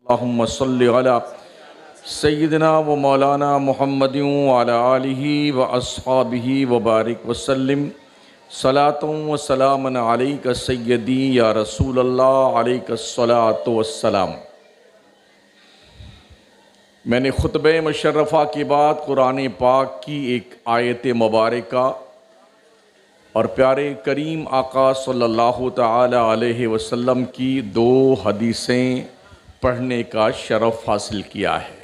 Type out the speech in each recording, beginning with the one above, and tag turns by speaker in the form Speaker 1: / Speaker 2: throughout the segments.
Speaker 1: अल्लाहुम्मा सल्लि अला सय्यिदिना व मौलाना मुहम्मदिन व अला आलिहि व अस्हाबिहि व बारिक वसल्लिम सलातुन व सलामन अलैका सय्यदी या रसूल अल्लाह अलैका सलातु वस्सलाम। मैंने खुतबे मुशर्रफ़ा के बाद कुरान पाक की एक आयत मुबारका और प्यारे करीम आका सल्लल्लाहु ताला अलैहि वसल्लम की दो हदीसें पढ़ने का शरफ़ हासिल किया है।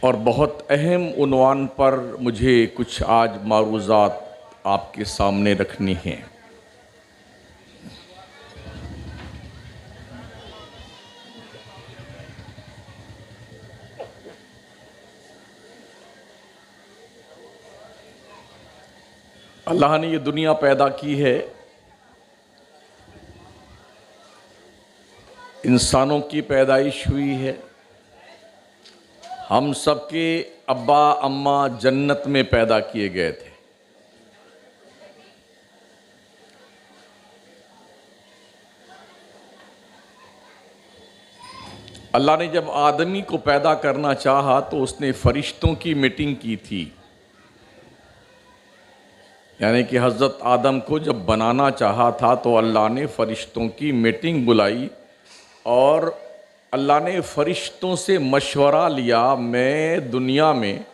Speaker 1: और बहुत अहम उन्वान पर मुझे कुछ आज मारूज़ात आपके सामने रखनी हैं। अल्लाह ने ये दुनिया पैदा की है, इंसानों की पैदाइश हुई है। हम सबके अब्बा अम्मा जन्नत में पैदा किए गए थे। अल्लाह ने जब आदमी को पैदा करना चाहा तो उसने फरिश्तों की मीटिंग की थी। यानी कि हज़रत आदम को जब बनाना चाहा था तो अल्लाह ने फरिश्तों की मीटिंग बुलाई और अल्लाह ने फरिश्तों से मशवरा लिया, मैं दुनिया में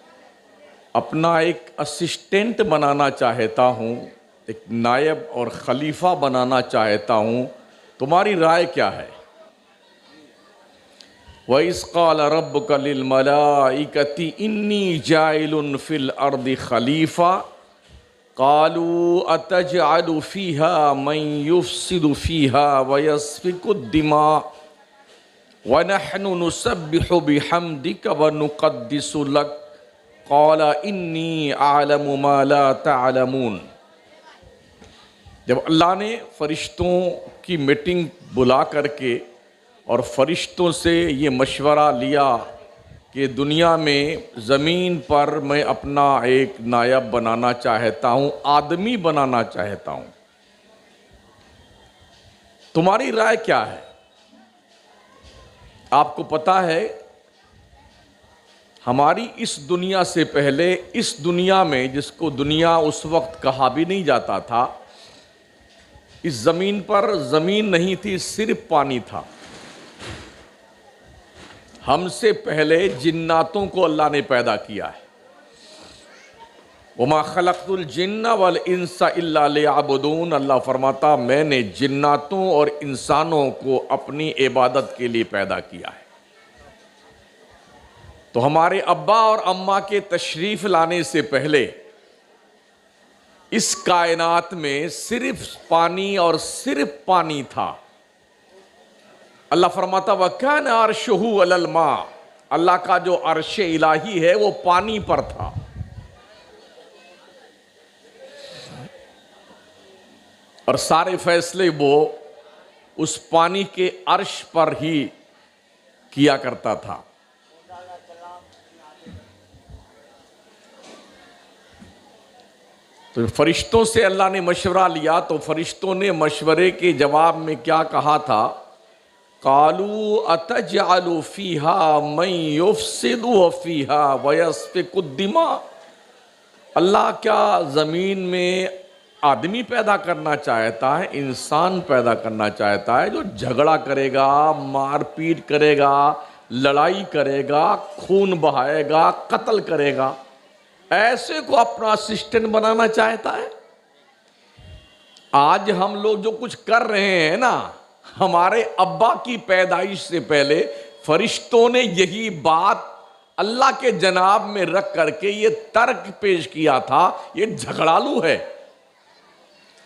Speaker 1: अपना एक असिस्टेंट बनाना चाहता हूँ, एक नायब और खलीफा बनाना चाहता हूँ, तुम्हारी राय क्या है? व इज़ क़ाल रब्बुका लिल मलाइकति इन्नी जाइलुन फ़िल अर्दि खलीफ़ा क़ालू अतजअलु फ़ीहा मन युफ़सिदु फ़ीहा व यस्फ़िकु दिमा व नहनु नुसब्बिहु बिहम्दिका व नुक़द्दिसु लक क़ाल इन्नी अअलमु मा ला तअलमून। जब अल्लाह ने फरिश्तों की मीटिंग बुला करके और फरिश्तों से ये मशवरा लिया कि दुनिया में ज़मीन पर मैं अपना एक नायब बनाना चाहता हूँ, आदमी बनाना चाहता हूँ, तुम्हारी राय क्या है? आपको पता है हमारी इस दुनिया से पहले इस दुनिया में, जिसको दुनिया उस वक्त कहा भी नहीं जाता था, इस ज़मीन पर ज़मीन नहीं थी, सिर्फ पानी था। हमसे पहले जिन्नातों को अल्लाह ने पैदा किया है। वमा खलक़तुल जिन्ना वल इंसा इल्ला लियअबुदून। अल्लाह फरमाता, मैंने जिन्नातों और इंसानों को अपनी इबादत के लिए पैदा किया है। तो हमारे अब्बा और अम्मा के तशरीफ़ लाने से पहले इस कायनात में सिर्फ पानी और सिर्फ पानी था। अल्लाह फरमाता वकान अर्शुहु अलल मा, अल्लाह का जो अर्श इलाही है वो पानी पर था। और सारे फैसले वो उस पानी के अर्श पर ही किया करता था। तो फरिश्तों से अल्लाह ने मशवरा लिया तो फरिश्तों ने मशवरे के जवाब में क्या कहा था? कालू अतजअलु फ़ीहा मन युफ़सिदु फ़ीहा व यस्फ़िकु दिमा। अल्लाह क्या ज़मीन में आदमी पैदा करना चाहता है, इंसान पैदा करना चाहता है जो झगड़ा करेगा, मारपीट करेगा, लड़ाई करेगा, खून बहाएगा, कत्ल करेगा, ऐसे को अपना असिस्टेंट बनाना चाहता है? आज हम लोग जो कुछ कर रहे हैं ना, हमारे अब्बा की पैदाइश से पहले फरिश्तों ने यही बात अल्लाह के जनाब में रख करके ये तर्क पेश किया था, ये झगड़ालू है,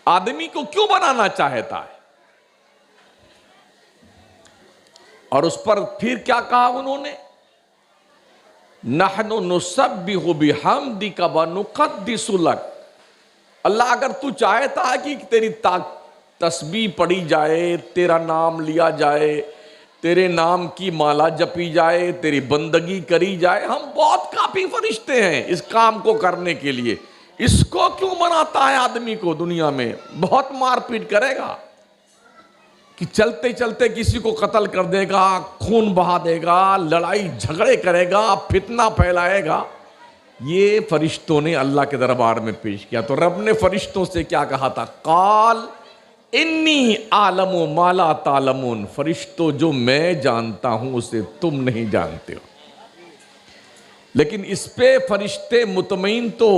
Speaker 1: आदमी को क्यों बनाना चाहता है? और उस पर फिर क्या कहा उन्होंने? नहनु नुसब्बिहु बिहम्दिका व नुक़द्दिसु लक। अल्लाह अगर तू चाहता है कि तेरी तस्बीह पढ़ी जाए, तेरा नाम लिया जाए, तेरे नाम की माला जपी जाए, तेरी बंदगी करी जाए, हम बहुत काफ़ी फरिश्ते हैं इस काम को करने के लिए। इसको क्यों बनाता है आदमी को दुनिया में? बहुत मारपीट करेगा कि चलते चलते किसी को कत्ल कर देगा, खून बहा देगा, लड़ाई झगड़े करेगा, फितना फैलाएगा। ये फरिश्तों ने अल्लाह के दरबार में पेश किया। तो रब ने फरिश्तों से क्या कहा था? काल इन्नी आलमु माला तालमुन, फरिश्तों जो मैं जानता हूं उसे तुम नहीं जानते हो। लेकिन इस पे फरिश्ते मुतमईन तो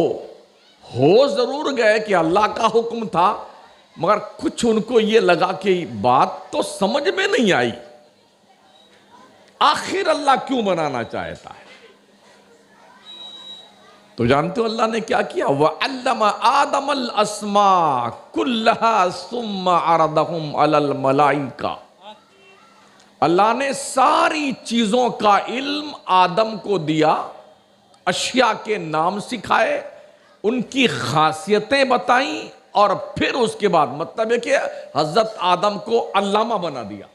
Speaker 1: हो जरूर गए कि अल्लाह का हुक्म था, मगर कुछ उनको ये लगा कि बात तो समझ में नहीं आई, आखिर अल्लाह क्यों बनाना चाहता है। तो जानते हो अल्लाह ने क्या किया? वह अल्लमा आदमल अस्मा कुल्लहा सुम्मा अरदहुम अलल मलाइका। अल्लाह ने सारी चीजों का इल्म आदम को दिया, अशिया के नाम सिखाए, उनकी खासियतें बताई, और फिर उसके बाद मतलब है कि हजरत आदम को अल्लामा बना दिया।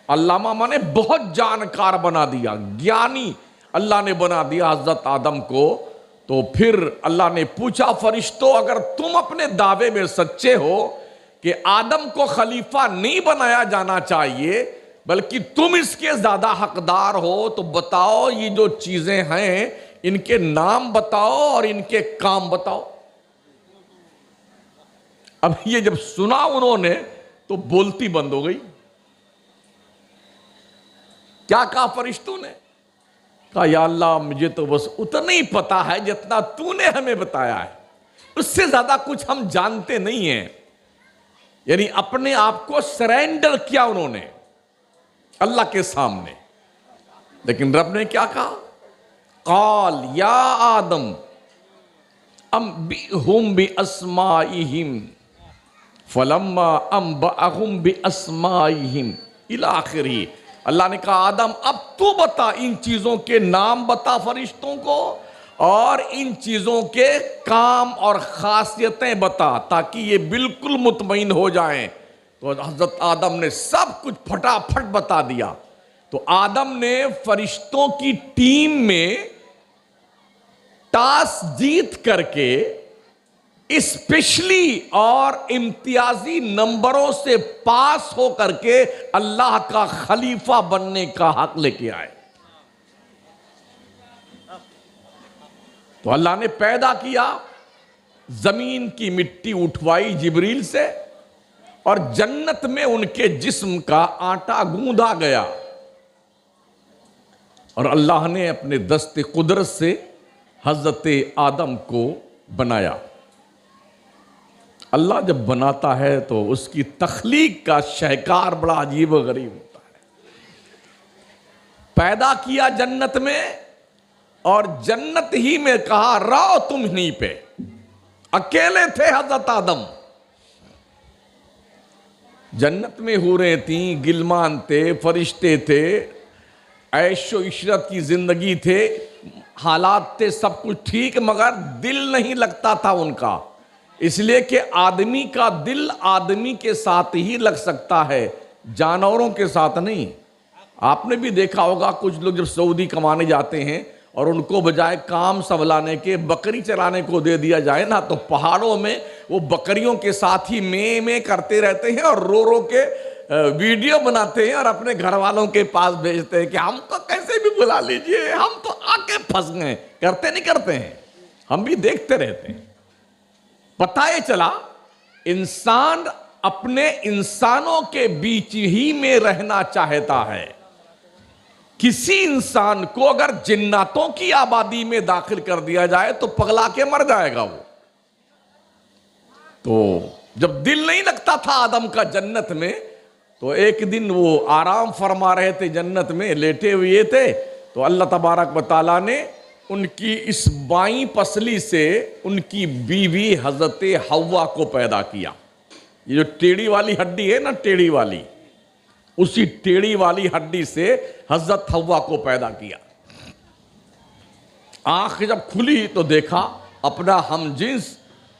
Speaker 1: अल्लामा माने बहुत जानकार बना दिया, ज्ञानी अल्लाह ने बना दिया हजरत आदम को। तो फिर अल्लाह ने पूछा, फरिश्तों अगर तुम अपने दावे में सच्चे हो कि आदम को खलीफा नहीं बनाया जाना चाहिए बल्कि तुम इसके ज्यादा हकदार हो, तो बताओ ये जो चीजें हैं इनके नाम बताओ और इनके काम बताओ। अब ये जब सुना उन्होंने तो बोलती बंद हो गई। क्या कहा फरिश्तों ने? कहा या अल्लाह मुझे तो बस उतना ही पता है जितना तूने हमें बताया है, उससे ज्यादा कुछ हम जानते नहीं हैं। यानी अपने आप को सरेंडर किया उन्होंने अल्लाह के सामने। लेकिन रब ने क्या कहा? काल या आदम अम्बिहुम बि अस्माइहिम फलम्मा अम्बअहुम बि अस्माइहिम इला आखिरी। अल्लाह ने कहा आदम अब तू बता, इन चीजों के नाम बता फरिश्तों को, और इन चीजों के काम और खासियतें बता, ताकि ये बिल्कुल मुतमईन हो जाएं। तो हजरत आदम ने सब कुछ फटाफट बता दिया। तो आदम ने फरिश्तों की टीम में टॉस जीत करके स्पेशली और इम्तियाजी नंबरों से पास हो करके अल्लाह का खलीफा बनने का हक लेके आए। तो अल्लाह ने पैदा किया, जमीन की मिट्टी उठवाई जिब्रील से, और जन्नत में उनके जिस्म का आटा गूंदा गया, और अल्लाह ने अपने दस्ते कुदरत से हजरत आदम को बनाया। अल्लाह जब बनाता है तो उसकी तख्लीक का शहकार बड़ा अजीब व गरीब होता है। पैदा किया जन्नत में, और जन्नत ही में कहा रहो तुम नहीं पे। अकेले थे हजरत आदम, जन्नत में हूरें थी, गिलमान थे, फरिश्ते थे, ऐशो इशरत की जिंदगी थे, हालात थे सब कुछ ठीक, मगर दिल नहीं लगता था उनका। इसलिए कि आदमी का दिल आदमी के साथ ही लग सकता है, जानवरों के साथ नहीं। आपने भी देखा होगा कुछ लोग जब सऊदी कमाने जाते हैं और उनको बजाय काम संभलाने के बकरी चराने को दे दिया जाए ना, तो पहाड़ों में वो बकरियों के साथ ही में करते रहते हैं और रो रो के वीडियो बनाते हैं और अपने घर वालों के पास भेजते हैं कि हमको कैसे भी बुला लीजिए, हम तो आके फंस गए। करते नहीं करते हैं, हम भी देखते रहते हैं। पता ये चला इंसान अपने इंसानों के बीच ही में रहना चाहता है। किसी इंसान को अगर जिन्नातों की आबादी में दाखिल कर दिया जाए तो पगला के मर जाएगा वो। तो जब दिल नहीं लगता था आदम का जन्नत में, तो एक दिन वो आराम फरमा रहे थे, जन्नत में लेटे हुए थे, तो अल्लाह तबारक व तआला ने उनकी इस बाईं पसली से उनकी बीवी हजरत हव्वा को पैदा किया। ये जो टेढ़ी वाली हड्डी है ना, टेढ़ी वाली, उसी टेढ़ी वाली हड्डी से हजरत हव्वा को पैदा किया। आंख जब खुली तो देखा अपना हमजिन्स,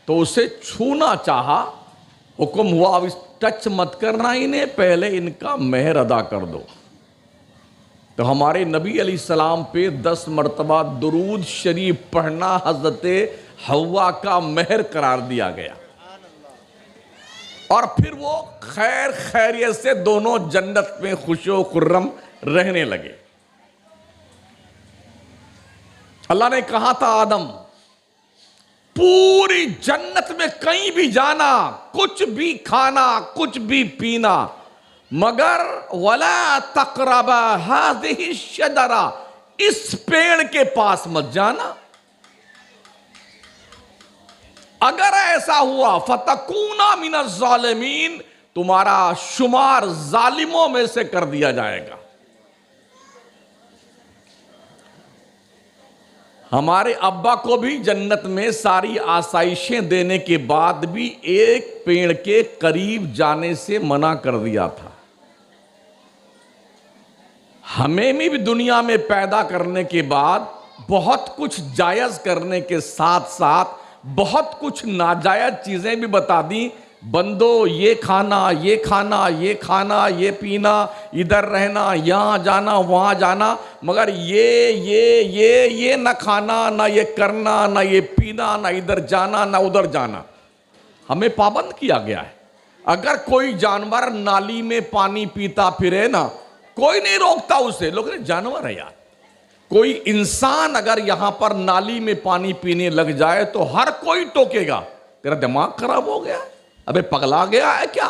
Speaker 1: तो उसे छूना चाहा, हुक्म हुआ अब इस टच मत करना इन्हें, पहले इनका मेहर अदा कर दो। तो हमारे नबी अलैहिस्सलाम पे 10 मरतबा दुरूद शरीफ पढ़ना हजरत हव्वा का महर करार दिया गया, और फिर वो खैर खैरियत से दोनों जन्नत में खुशो खुर्रम रहने लगे। अल्लाह ने कहा था आदम, पूरी जन्नत में कहीं भी जाना, कुछ भी खाना, कुछ भी पीना, मगर वला तक़रबा हाज़िही शजरा, इस पेड़ के पास मत जाना। अगर ऐसा हुआ फतकूना मिनज़ ज़ालिमीन, तुम्हारा शुमार जालिमों में से कर दिया जाएगा। हमारे अब्बा को भी जन्नत में सारी आसाइशें देने के बाद भी एक पेड़ के करीब जाने से मना कर दिया था। हमें भी दुनिया में पैदा करने के बाद बहुत कुछ जायज करने के साथ साथ बहुत कुछ नाजायज चीजें भी बता दी। बंदो, ये खाना, ये खाना, ये खाना, ये पीना, इधर रहना, यहाँ जाना, वहाँ जाना, मगर ये न खाना, ना ये करना, ना ये पीना, ना इधर जाना, ना उधर जाना, हमें पाबंद किया गया है। अगर कोई जानवर नाली में पानी पीता फिरे ना, कोई नहीं रोकता उसे, लोग जानवर है यार। कोई इंसान अगर यहां पर नाली में पानी पीने लग जाए तो हर कोई टोकेगा, तेरा दिमाग खराब हो गया, अबे पगला गया है क्या,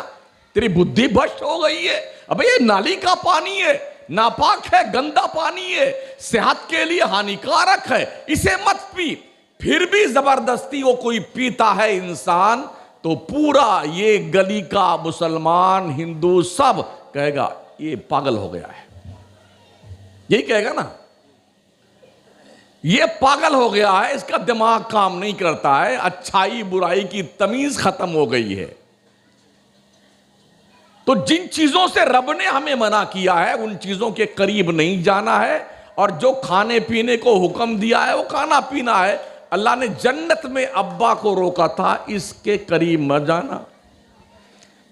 Speaker 1: तेरी बुद्धि भ्रष्ट हो गई है, अबे ये नाली का पानी है, नापाक है, गंदा पानी है, सेहत के लिए हानिकारक है, इसे मत पी। फिर भी जबरदस्ती वो कोई पीता है इंसान, तो पूरा ये गली का मुसलमान, हिंदू सब कहेगा ये पागल हो गया है, यही कहेगा ना, ये पागल हो गया है, इसका दिमाग काम नहीं करता है, अच्छाई बुराई की तमीज खत्म हो गई है। तो जिन चीजों से रब ने हमें मना किया है उन चीजों के करीब नहीं जाना है, और जो खाने पीने को हुक्म दिया है वो खाना पीना है। अल्लाह ने जन्नत में अब्बा को रोका था, इसके करीब मत जाना।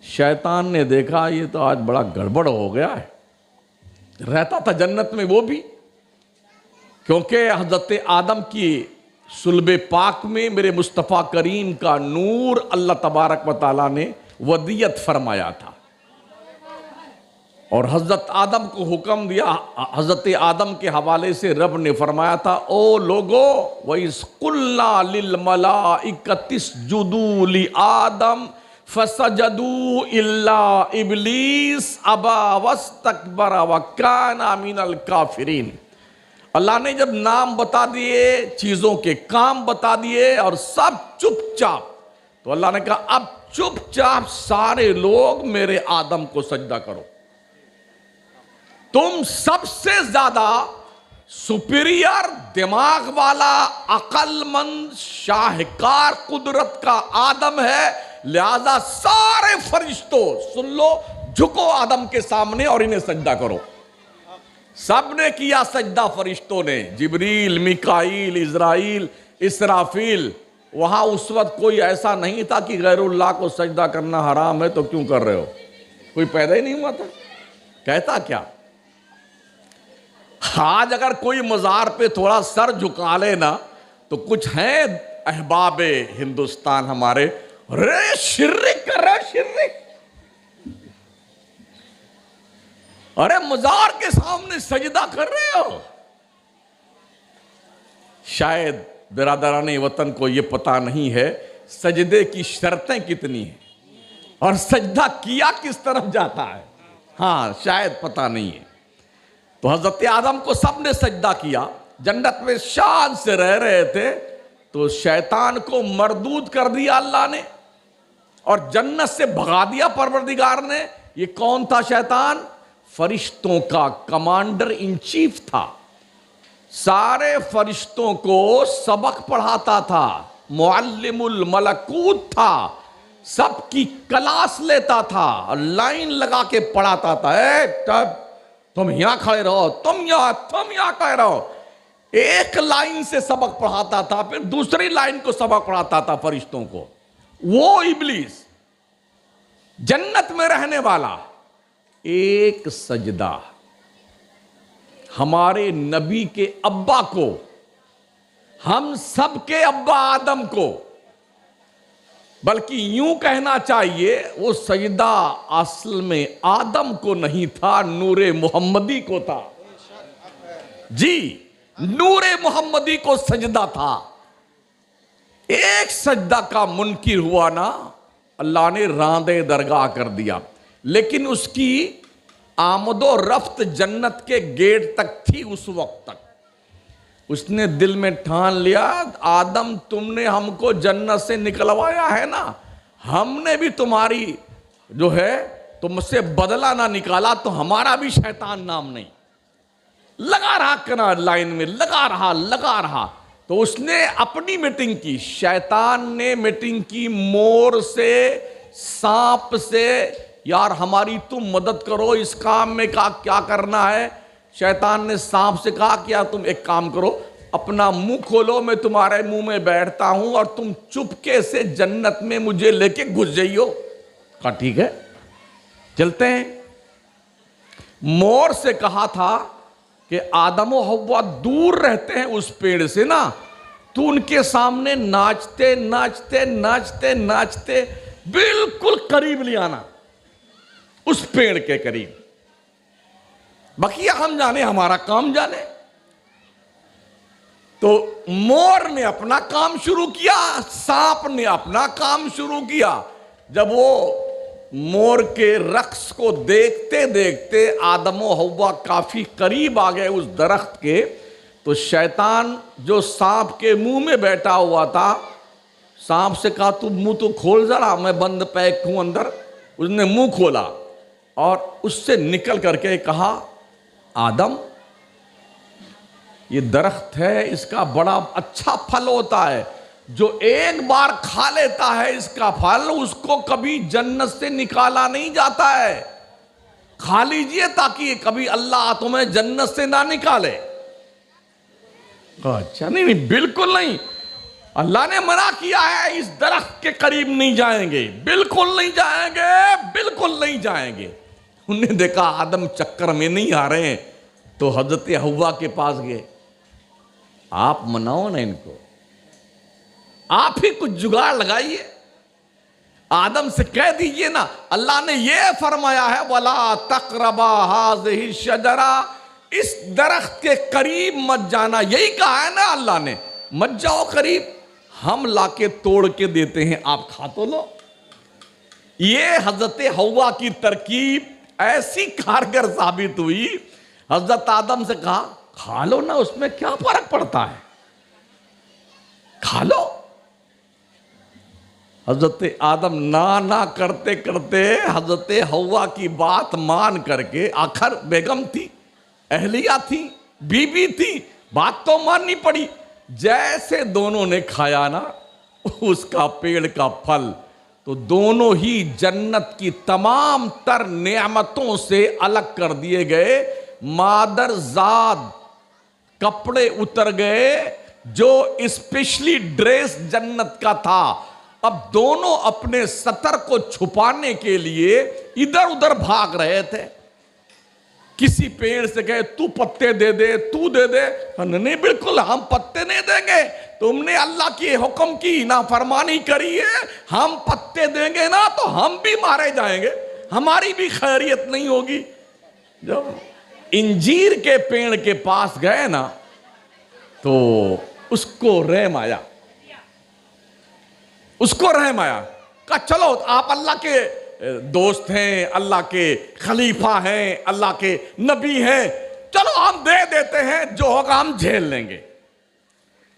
Speaker 1: शैतान ने देखा ये तो आज बड़ा गड़बड़ हो गया है, रहता था जन्नत में वो भी, क्योंकि हजरत आदम की सुल्बे पाक में मेरे मुस्तफ़ा करीम का नूर अल्लाह तबारक व तआला ने वदियत फरमाया था, और हजरत आदम को हुक्म दिया। हजरत आदम के हवाले से रब ने फरमाया था, ओ लोगो वइज़ कुल्ना लिल मलाइकति इस्जुदू लि आदम फसजदू इल्ला इब्लीस अबा वस्तकबरा व काना मिनल काफिरीन। अल्लाह ने जब नाम बता दिए, चीजों के काम बता दिए और सब चुपचाप, तो अल्लाह ने कहा अब चुपचाप सारे लोग मेरे आदम को सजदा करो। तुम सबसे ज्यादा सुपीरियर दिमाग वाला, अक्लमंद, शाहकार कुदरत का आदम है, लिहाजा सारे फरिश्तों सुन लो, झुको आदम के सामने और इन्हें सजदा करो। सबने किया सजदा, फरिश्तों ने, जिब्रील, मिकाईल, इज़राइल, इसराफील। वहां उस वक्त कोई ऐसा नहीं था कि गैरुल्लाह को सजदा करना हराम है तो क्यों कर रहे हो, कोई पैदा ही नहीं हुआ था, कहता क्या। आज अगर कोई मजार पे थोड़ा सर झुका लेना तो कुछ है अहबाबे हिंदुस्तान हमारे, रे शिर्रिक कर रहे, शिर्रिक, अरे मजार के सामने सजदा कर रहे हो। शायद बिरादराने वतन को यह पता नहीं है सजदे की शर्तें कितनी हैं और सजदा किया किस तरफ जाता है, हाँ शायद पता नहीं है। तो हजरत आदम को सबने सजदा किया, जन्नत में शान से रह रहे थे, तो शैतान को मरदूद कर दिया अल्लाह ने और जन्नत से भगा दिया परवरदिगार ने। ये कौन था शैतान? फरिश्तों का कमांडर इन चीफ था, सारे फरिश्तों को सबक पढ़ाता था, मुअल्लिमुल मलकूत था, सबकी क्लास लेता था, लाइन लगा के पढ़ाता था। तब तुम यहां खड़े रहो, तुम यहां खड़े रहो, एक लाइन से सबक पढ़ाता था, फिर दूसरी लाइन को सबक पढ़ाता था फरिश्तों को। वो इब्लीस जन्नत में रहने वाला, एक सजदा, हमारे नबी के अब्बा को, हम सबके अब्बा आदम को, बल्कि यूं कहना चाहिए वो सजदा असल में आदम को नहीं था, नूरे मोहम्मदी को था। जी, नूरे मोहम्मदी को सजदा था। एक सजदा का मुनकिर हुआ ना, अल्लाह ने रांदे दरगाह कर दिया। लेकिन उसकी आमदो रफ्त जन्नत के गेट तक थी। उस वक्त तक उसने दिल में ठान लिया, आदम तुमने हमको जन्नत से निकलवाया है ना, हमने भी तुम्हारी जो है तुमसे बदला ना निकाला तो हमारा भी शैतान नाम नहीं। लगा रहा किनार लाइन में, लगा रहा। तो उसने अपनी मीटिंग की, शैतान ने मीटिंग की मोर से, सांप से। यार हमारी तुम मदद करो, इस काम में क्या करना है। शैतान ने सांप से कहा कि यार तुम एक काम करो, अपना मुंह खोलो, मैं तुम्हारे मुंह में बैठता हूं और तुम चुपके से जन्नत में मुझे लेके घुस जाइयो। कहा ठीक है चलते हैं। मोर से कहा था कि आदम और हव्वा दूर रहते हैं उस पेड़ से ना, तो उनके सामने नाचते नाचते नाचते नाचते बिल्कुल करीब ले आना, उस पेड़ के करीब। बकिया हम जाने, हमारा काम जाने। तो मोर ने अपना काम शुरू किया, सांप ने अपना काम शुरू किया। जब वो मोर के रक्स को देखते देखते आदमो हव्वा काफी करीब आ गए उस दरख्त के, तो शैतान जो सांप के मुंह में बैठा हुआ था, सांप से कहा तू मुंह तो खोल जरा, मैं बंद पैक हूं अंदर। उसने मुंह खोला और उससे निकल करके कहा, आदम ये दरख्त है, इसका बड़ा अच्छा फल होता है, जो एक बार खा लेता है इसका फल, उसको कभी जन्नत से निकाला नहीं जाता है। खा लीजिए ताकि कभी अल्लाह तुम्हें जन्नत से ना निकाले। अच्छा नहीं, बिल्कुल नहीं, अल्लाह ने मना किया है, इस दरख्त के करीब नहीं जाएंगे, बिल्कुल नहीं जाएंगे, बिल्कुल नहीं जाएंगे। उन्हें देखा आदम चक्कर में नहीं आ रहे हैं, तो हजरत हव्वा के पास गए, आप मनाओ ना इनको, आप ही कुछ जुगाड़ लगाइए, आदम से कह दीजिए ना, अल्लाह ने यह फरमाया है वला तक़रबा हाज़िही शजरा, इस दरख्त के करीब मत जाना, यही कहा है ना अल्लाह ने, मत जाओ करीब, हम लाके तोड़ के देते हैं, आप खा तो लो। ये हजरत हव्वा की तरकीब ऐसी कारगर साबित हुई। हजरत आदम से कहा खा लो ना, उसमें क्या फर्क पड़ता है, खा लो। हजरत आदम ना करते करते हजरत हव्वा की बात मान करके, आखिर बेगम थी, अहलिया थी, बीबी थी, बात तो माननी पड़ी। जैसे दोनों ने खाया ना उसका पेड़ का फल, तो दोनों ही जन्नत की तमाम तर नेमतों से अलग कर दिए गए। मादरजाद कपड़े उतर गए, जो स्पेशली ड्रेस जन्नत का था, अब दोनों अपने सतर को छुपाने के लिए इधर उधर भाग रहे थे। किसी पेड़ से कहे तू पत्ते दे दे, तू दे दे, नहीं बिल्कुल हम पत्ते नहीं देंगे, तुमने अल्लाह की हुक्म की नाफरमानी करी है, हम पत्ते देंगे ना तो हम भी मारे जाएंगे, हमारी भी खैरियत नहीं होगी। जब इंजीर के पेड़ के पास गए ना, तो उसको रहम आया, कहा चलो आप अल्लाह के दोस्त हैं, अल्लाह के खलीफा हैं, अल्लाह के नबी हैं, चलो हम दे देते हैं, जो होगा हम झेल लेंगे।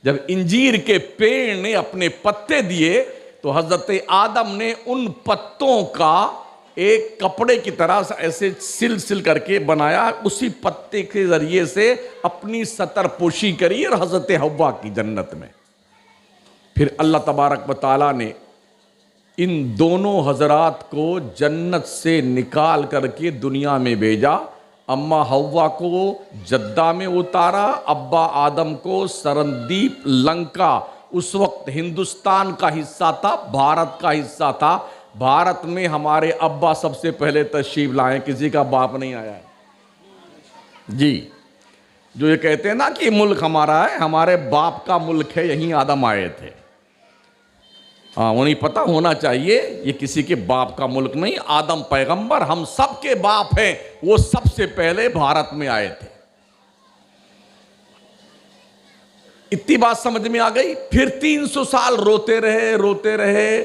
Speaker 1: जब इंजीर के पेड़ ने अपने पत्ते दिए, तो हजरत आदम ने उन पत्तों का एक कपड़े की तरह ऐसे सिल करके बनाया, उसी पत्ते के जरिए से अपनी सतर पोशी करी और हजरत हव्वा की जन्नत में। फिर अल्लाह तबारक व तआला ने इन दोनों हजरात को जन्नत से निकाल करके दुनिया में भेजा। अम्मा हव्वा को जद्दा में उतारा, अब्बा आदम को सरनदीप लंका, उस वक्त हिंदुस्तान का हिस्सा था, भारत का हिस्सा था। भारत में हमारे अब्बा सबसे पहले तशरीफ लाए, किसी का बाप नहीं आया है जी। जो ये कहते हैं ना कि मुल्क हमारा है, हमारे बाप का मुल्क है, यहीं आदम आए थे। हाँ, उन्हें पता होना चाहिए ये किसी के बाप का मुल्क नहीं, आदम पैगंबर हम सब के बाप हैं, वो सबसे पहले भारत में आए थे। इतनी बात समझ में आ गई। फिर 300 साल रोते रहे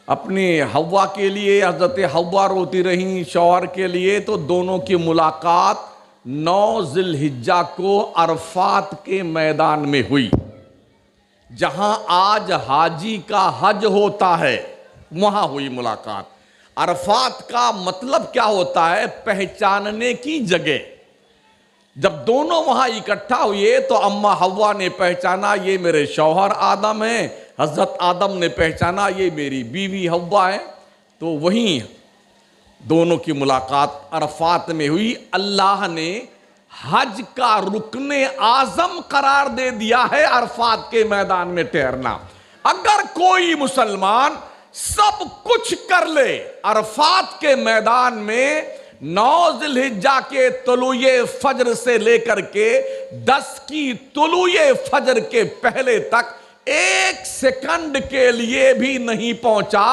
Speaker 1: अपनी हव्वा के लिए, हजरत हव्वा रोती रही शौहर के लिए। तो दोनों की मुलाकात 9 जिलहिज्जा को अरफात के मैदान में हुई, जहां आज हाजी का हज होता है, वहां हुई मुलाकात। अरफात का मतलब क्या होता है? पहचानने की जगह। जब दोनों वहां इकट्ठा हुए तो अम्मा हव्वा ने पहचाना ये मेरे शौहर आदम है, हजरत आदम ने पहचाना ये मेरी बीवी हव्वा है। तो वहीं दोनों की मुलाकात अरफात में हुई। अल्लाह ने हज का रुकने आजम करार दे दिया है अरफात के मैदान में ठहरना। अगर कोई मुसलमान सब कुछ कर ले, अरफात के मैदान में 9 जिलहिज्जा के तुलूए फजर से लेकर के 10 की तुलूए फजर के पहले तक 1 सेकंड के लिए भी नहीं पहुंचा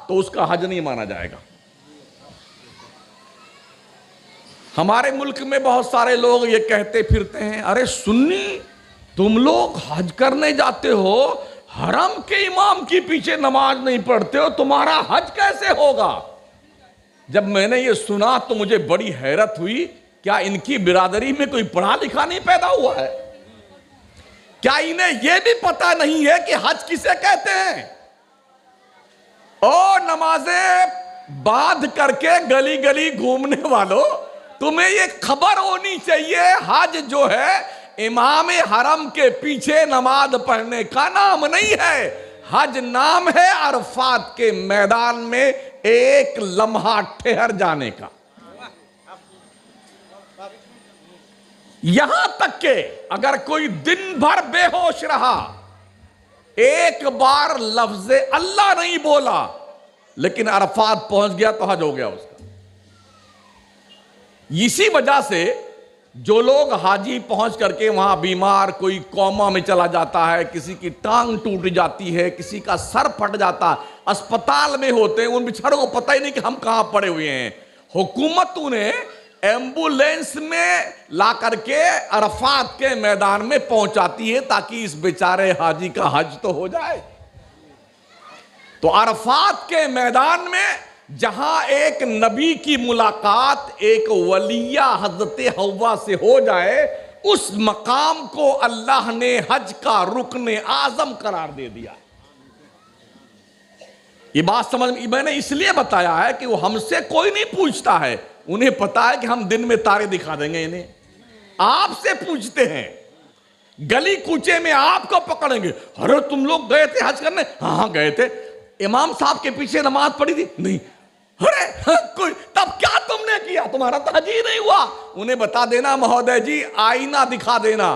Speaker 1: तो उसका हज नहीं माना जाएगा। हमारे मुल्क में बहुत सारे लोग ये कहते फिरते हैं, अरे सुन्नी तुम लोग हज करने जाते हो, हरम के इमाम के पीछे नमाज नहीं पढ़ते हो, तुम्हारा हज कैसे होगा? जब मैंने ये सुना तो मुझे बड़ी हैरत हुई। क्या इनकी बिरादरी में कोई पढ़ा लिखा नहीं पैदा हुआ है? क्या इन्हें यह भी पता नहीं है कि हज किसे कहते हैं? ओ नमाजें बांध करके गली गली घूमने वालों, तुम्हें ये खबर होनी चाहिए हज जो है इमाम हरम के पीछे नमाज पढ़ने का नाम नहीं है। हज नाम है अरफात के मैदान में एक लम्हा ठहर जाने का। यहां तक के अगर कोई दिन भर बेहोश रहा, एक बार लफ्ज़ अल्लाह नहीं बोला, लेकिन अरफात पहुंच गया तो हज हो गया उसका। इसी वजह से जो लोग हाजी पहुंच करके वहां बीमार, कोई कोमा में चला जाता है, किसी की टांग टूट जाती है, किसी का सर फट जाता है, अस्पताल में होते हैं, उन बेचारों को पता ही नहीं कि हम कहां पड़े हुए हैं। हुकूमत उन्हें एम्बुलेंस में ला करके अरफात के मैदान में पहुंचाती है ताकि इस बेचारे हाजी का हज तो हो जाए। तो अरफात के मैदान में जहां एक नबी की मुलाकात एक वलिया हजरत हव्वा से हो जाए, उस मकाम को अल्लाह ने हज का रुकने आजम करार दे दिया। ये बात समझ में, मैंने इसलिए बताया है कि वो हमसे कोई नहीं पूछता है, उन्हें पता है कि हम दिन में तारे दिखा देंगे। इन्हें आपसे पूछते हैं, गली कूचे में आपको पकड़ेंगे, अरे तुम लोग गए थे हज करने? हाँ गए थे। इमाम साहब के पीछे नमाज पढ़ी थी? नहीं। अरे कोई, तब क्या तुमने किया? तुम्हारा तो हज ही नहीं हुआ। उन्हें बता देना महोदय जी, आईना दिखा देना।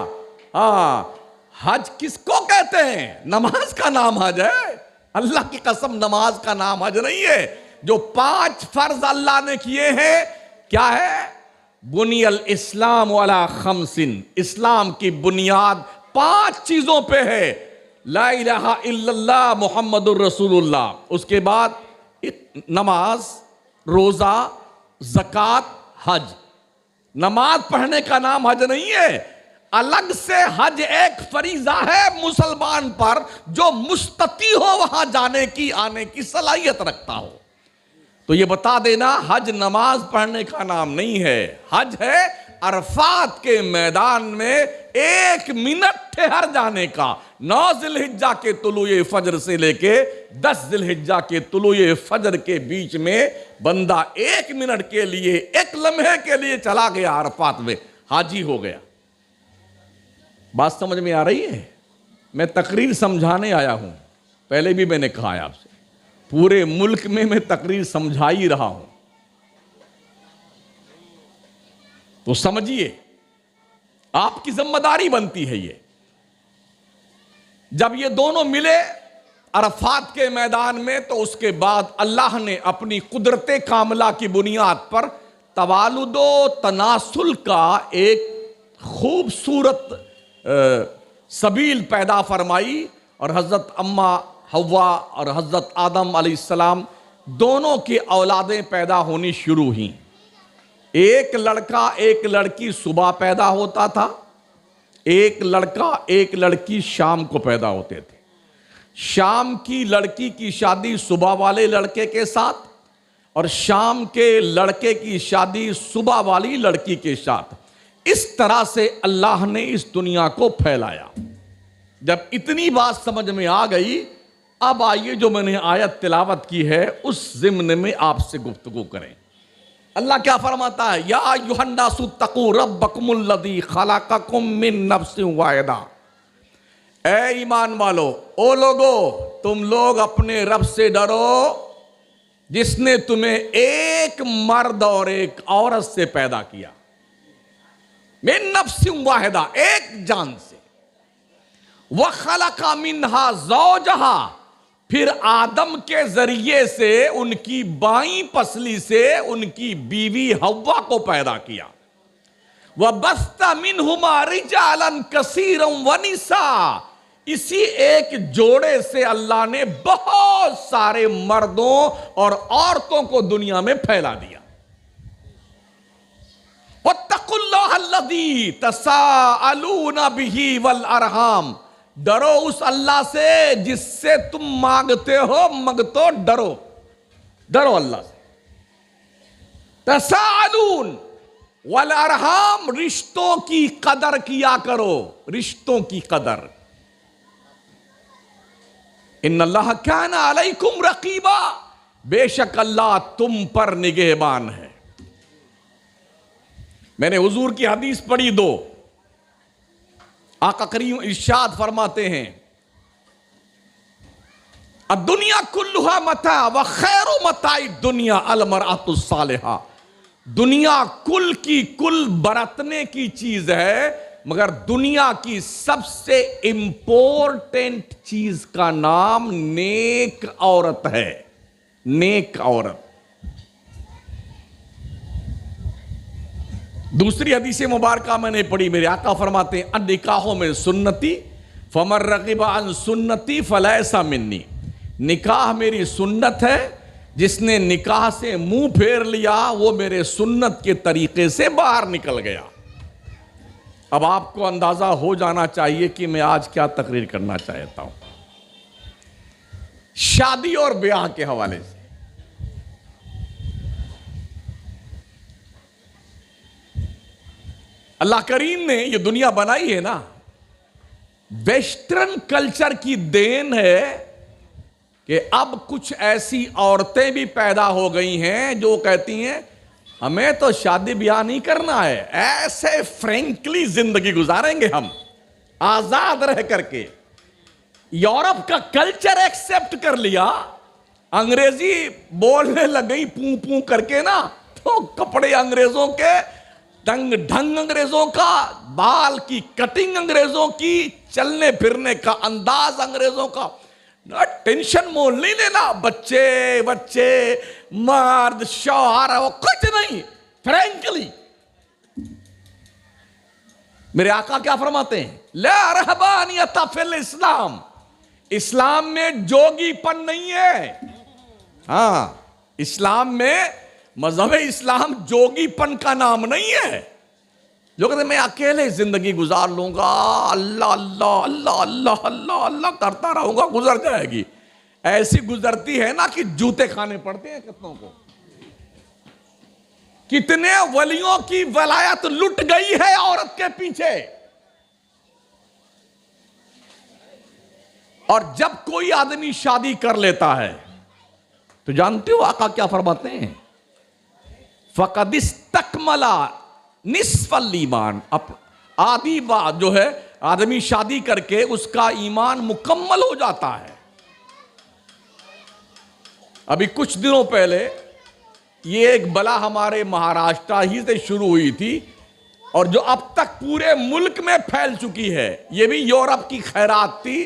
Speaker 1: हाँ, हज किसको कहते हैं? नमाज का नाम हज है। अल्लाह की कसम, नमाज का नाम हज नहीं है। जो 5 फर्ज अल्लाह ने किए हैं, क्या है? बुनियल इस्लाम वाला खमसिन, इस्लाम की बुनियाद 5 चीजों पे है। ला इलाहा इल्लल्लाह मुहम्मदुर रसूलुल्लाह, उसके बाद नमाज, रोजा, ज़कात, हज। नमाज पढ़ने का नाम हज नहीं है, अलग से हज एक फरीजा है मुसलमान पर, जो मुस्तती हो वहां जाने की, आने की सलाहियत रखता हो। तो ये बता देना, हज नमाज पढ़ने का नाम नहीं है, हज है अरफात के मैदान में 1 मिनट ठहर जाने का। 9 जिलहिज्जा के तुलूए फजर से लेके 10 जिलहिज्जा के तुलूए फजर के बीच में बंदा 1 मिनट के लिए, 1 लम्हे के लिए चला गया अरफात में, हाजी हो गया। बात समझ में आ रही है? मैं तकरीर समझाने आया हूं, पहले भी मैंने कहा है आपसे, पूरे मुल्क में मैं तकरीर समझा ही रहा हूं। तो समझिए, आपकी जिम्मेदारी बनती है ये। जब ये दोनों मिले अरफात के मैदान में, तो उसके बाद अल्लाह ने अपनी कुदरत कामला की बुनियाद पर तवालुदो तनासुल का एक खूबसूरत सबील पैदा फरमाई और हज़रत अम्मा हव्वा और हज़रत आदम अलैहिस्सलाम दोनों की औलादें पैदा होनी शुरू हुई। एक लड़का एक लड़की सुबह पैदा होता था, एक लड़का एक लड़की शाम को पैदा होते थे। शाम की लड़की की शादी सुबह वाले लड़के के साथ और शाम के लड़के की शादी सुबह वाली लड़की के साथ। इस तरह से अल्लाह ने इस दुनिया को फैलाया। जब इतनी बात समझ में आ गई, अब आइए जो मैंने आयत तिलावत की है उस ज़िम्न में आपसे गुफ्तगू करें। अल्लाह क्या फरमाता है, या अय्युहन्नासु तक़ू रब्बकुमुल्लज़ी खलक़कुम मिन नफ्सिन वाहिदा। ए ईमान वालो, ओ लोगो, तुम लोग अपने रब से डरो जिसने तुम्हें एक मर्द और एक औरत से पैदा किया। मिन नफ्सिन वाहिदा, एक जान से। व खलक़ा मिन्हा ज़ौजहा, फिर आदम के जरिए से उनकी बाईं पसली से उनकी बीवी हव्वा को पैदा किया। व बस्ता मिनहुमा रिजालन कसीरन व निसा, इसी एक जोड़े से अल्लाह ने बहुत सारे मर्दों और औरतों को दुनिया में फैला दिया। वत्तकुल्लाहल्लज़ी तसाअलूना बिही वल अरहाम, डरो उस अल्लाह से जिससे तुम मांगते हो, मगतो डरो, डरो अल्लाह से। तसाअलून वल अरहाम, रिश्तों की कदर किया करो, रिश्तों की कदर। इन्नल्लाह काना अलैकुम रकीबा, बेशक अल्लाह तुम पर निगहबान है। मैंने हुजूर की हदीस पढ़ी दो। आका करीम इरशाद फरमाते हैं, दुनिया कुल्लुहा मता व खैरु मताई दुनिया अल मरअतु सालिहा। दुनिया कुल की कुल बरतने की चीज है, मगर दुनिया की सबसे इंपॉर्टेंट चीज का नाम नेक औरत है। नेक औरत। दूसरी हदीस मुबारका मैंने पढ़ी, मेरे आका फरमाते हैं, निकाहों में सुन्नती फमर रग़िबा अन सुन्नती फलैसा मिन्नी। निकाह मेरी सुन्नत है, जिसने निकाह से मुंह फेर लिया वो मेरे सुन्नत के तरीके से बाहर निकल गया। अब आपको अंदाजा हो जाना चाहिए कि मैं आज क्या तकरीर करना चाहता हूं शादी और ब्याह के हवाले से। अल्लाह करीम ने ये दुनिया बनाई है ना, वेस्टर्न कल्चर की देन है कि अब कुछ ऐसी औरतें भी पैदा हो गई हैं जो कहती हैं हमें तो शादी ब्याह नहीं करना है, ऐसे फ्रैंकली जिंदगी गुजारेंगे हम आजाद रह करके। यूरोप का कल्चर एक्सेप्ट कर लिया, अंग्रेजी बोलने लग गई पू पू करके ना, तो कपड़े अंग्रेजों के, ढंग ढंग अंग्रेजों का, बाल की कटिंग अंग्रेजों की, चलने फिरने का अंदाज अंग्रेजों का। ना टेंशन मोल नहीं लेना, बच्चे बच्चे मर्द शौहर वो कुछ नहीं, फ्रैंकली। मेरे आका क्या फरमाते हैं, ला रहबानियत फिल इस्लाम, इस्लाम में जोगीपन नहीं है। हाँ, इस्लाम में, मजहब इस्लाम जोगीपन का नाम नहीं है। जो कहते मैं अकेले जिंदगी गुजार लूंगा, अल्लाह अल्लाह अल्लाह अल्लाह अल्लाह अल्लाह करता रहूंगा, गुजर जाएगी। ऐसी गुजरती है ना कि जूते खाने पड़ते हैं कितनों को। कितने वलियों की वलायत लुट गई है औरत के पीछे। और जब कोई आदमी शादी कर लेता है तो जानते हो आका क्या फरमाते हैं, फ़क़द इस्तकमला निस्फ़ल ईमान। आधी बात जो है, आदमी शादी करके उसका ईमान मुकम्मल हो जाता है। अभी कुछ दिनों पहले ये एक बला हमारे महाराष्ट्र ही से शुरू हुई थी और जो अब तक पूरे मुल्क में फैल चुकी है। ये भी यूरोप की खैरात थी,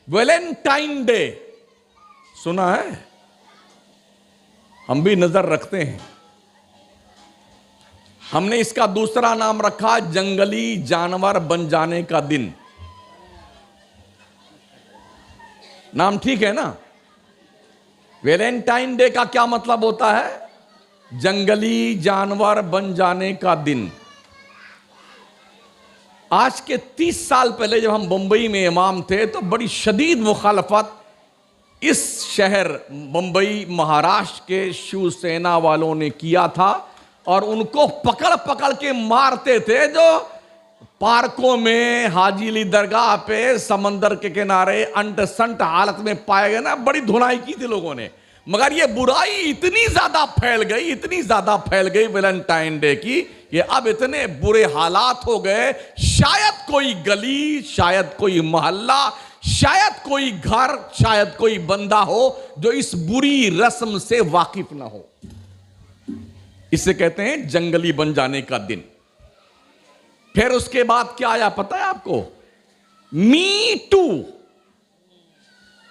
Speaker 1: वैलेंटाइन डे। सुना है, हम भी नजर रखते हैं। हमने इसका दूसरा नाम रखा जंगली जानवर बन जाने का दिन। नाम ठीक है ना? वैलेंटाइन डे का क्या मतलब होता है? जंगली जानवर बन जाने का दिन। आज के 30 साल पहले जब हम बंबई में इमाम थे तो बड़ी शदीद मुखालफत इस शहर बंबई महाराष्ट्र के शिवसेना वालों ने किया था और उनको पकड़ पकड़ के मारते थे। जो पार्कों में, हाजी अली दरगाह पे, समंदर के किनारे अंट संट हालत में पाए गए ना, बड़ी धुनाई की थी लोगों ने। मगर ये बुराई इतनी ज्यादा फैल गई वैलेंटाइन डे की, ये अब इतने बुरे हालात हो गए, शायद कोई गली, शायद कोई मोहल्ला, शायद कोई घर, शायद कोई बंदा हो जो इस बुरी रस्म से वाकिफ ना हो। इसे कहते हैं जंगली बन जाने का दिन। फिर उसके बाद क्या आया पता है आपको? Me too.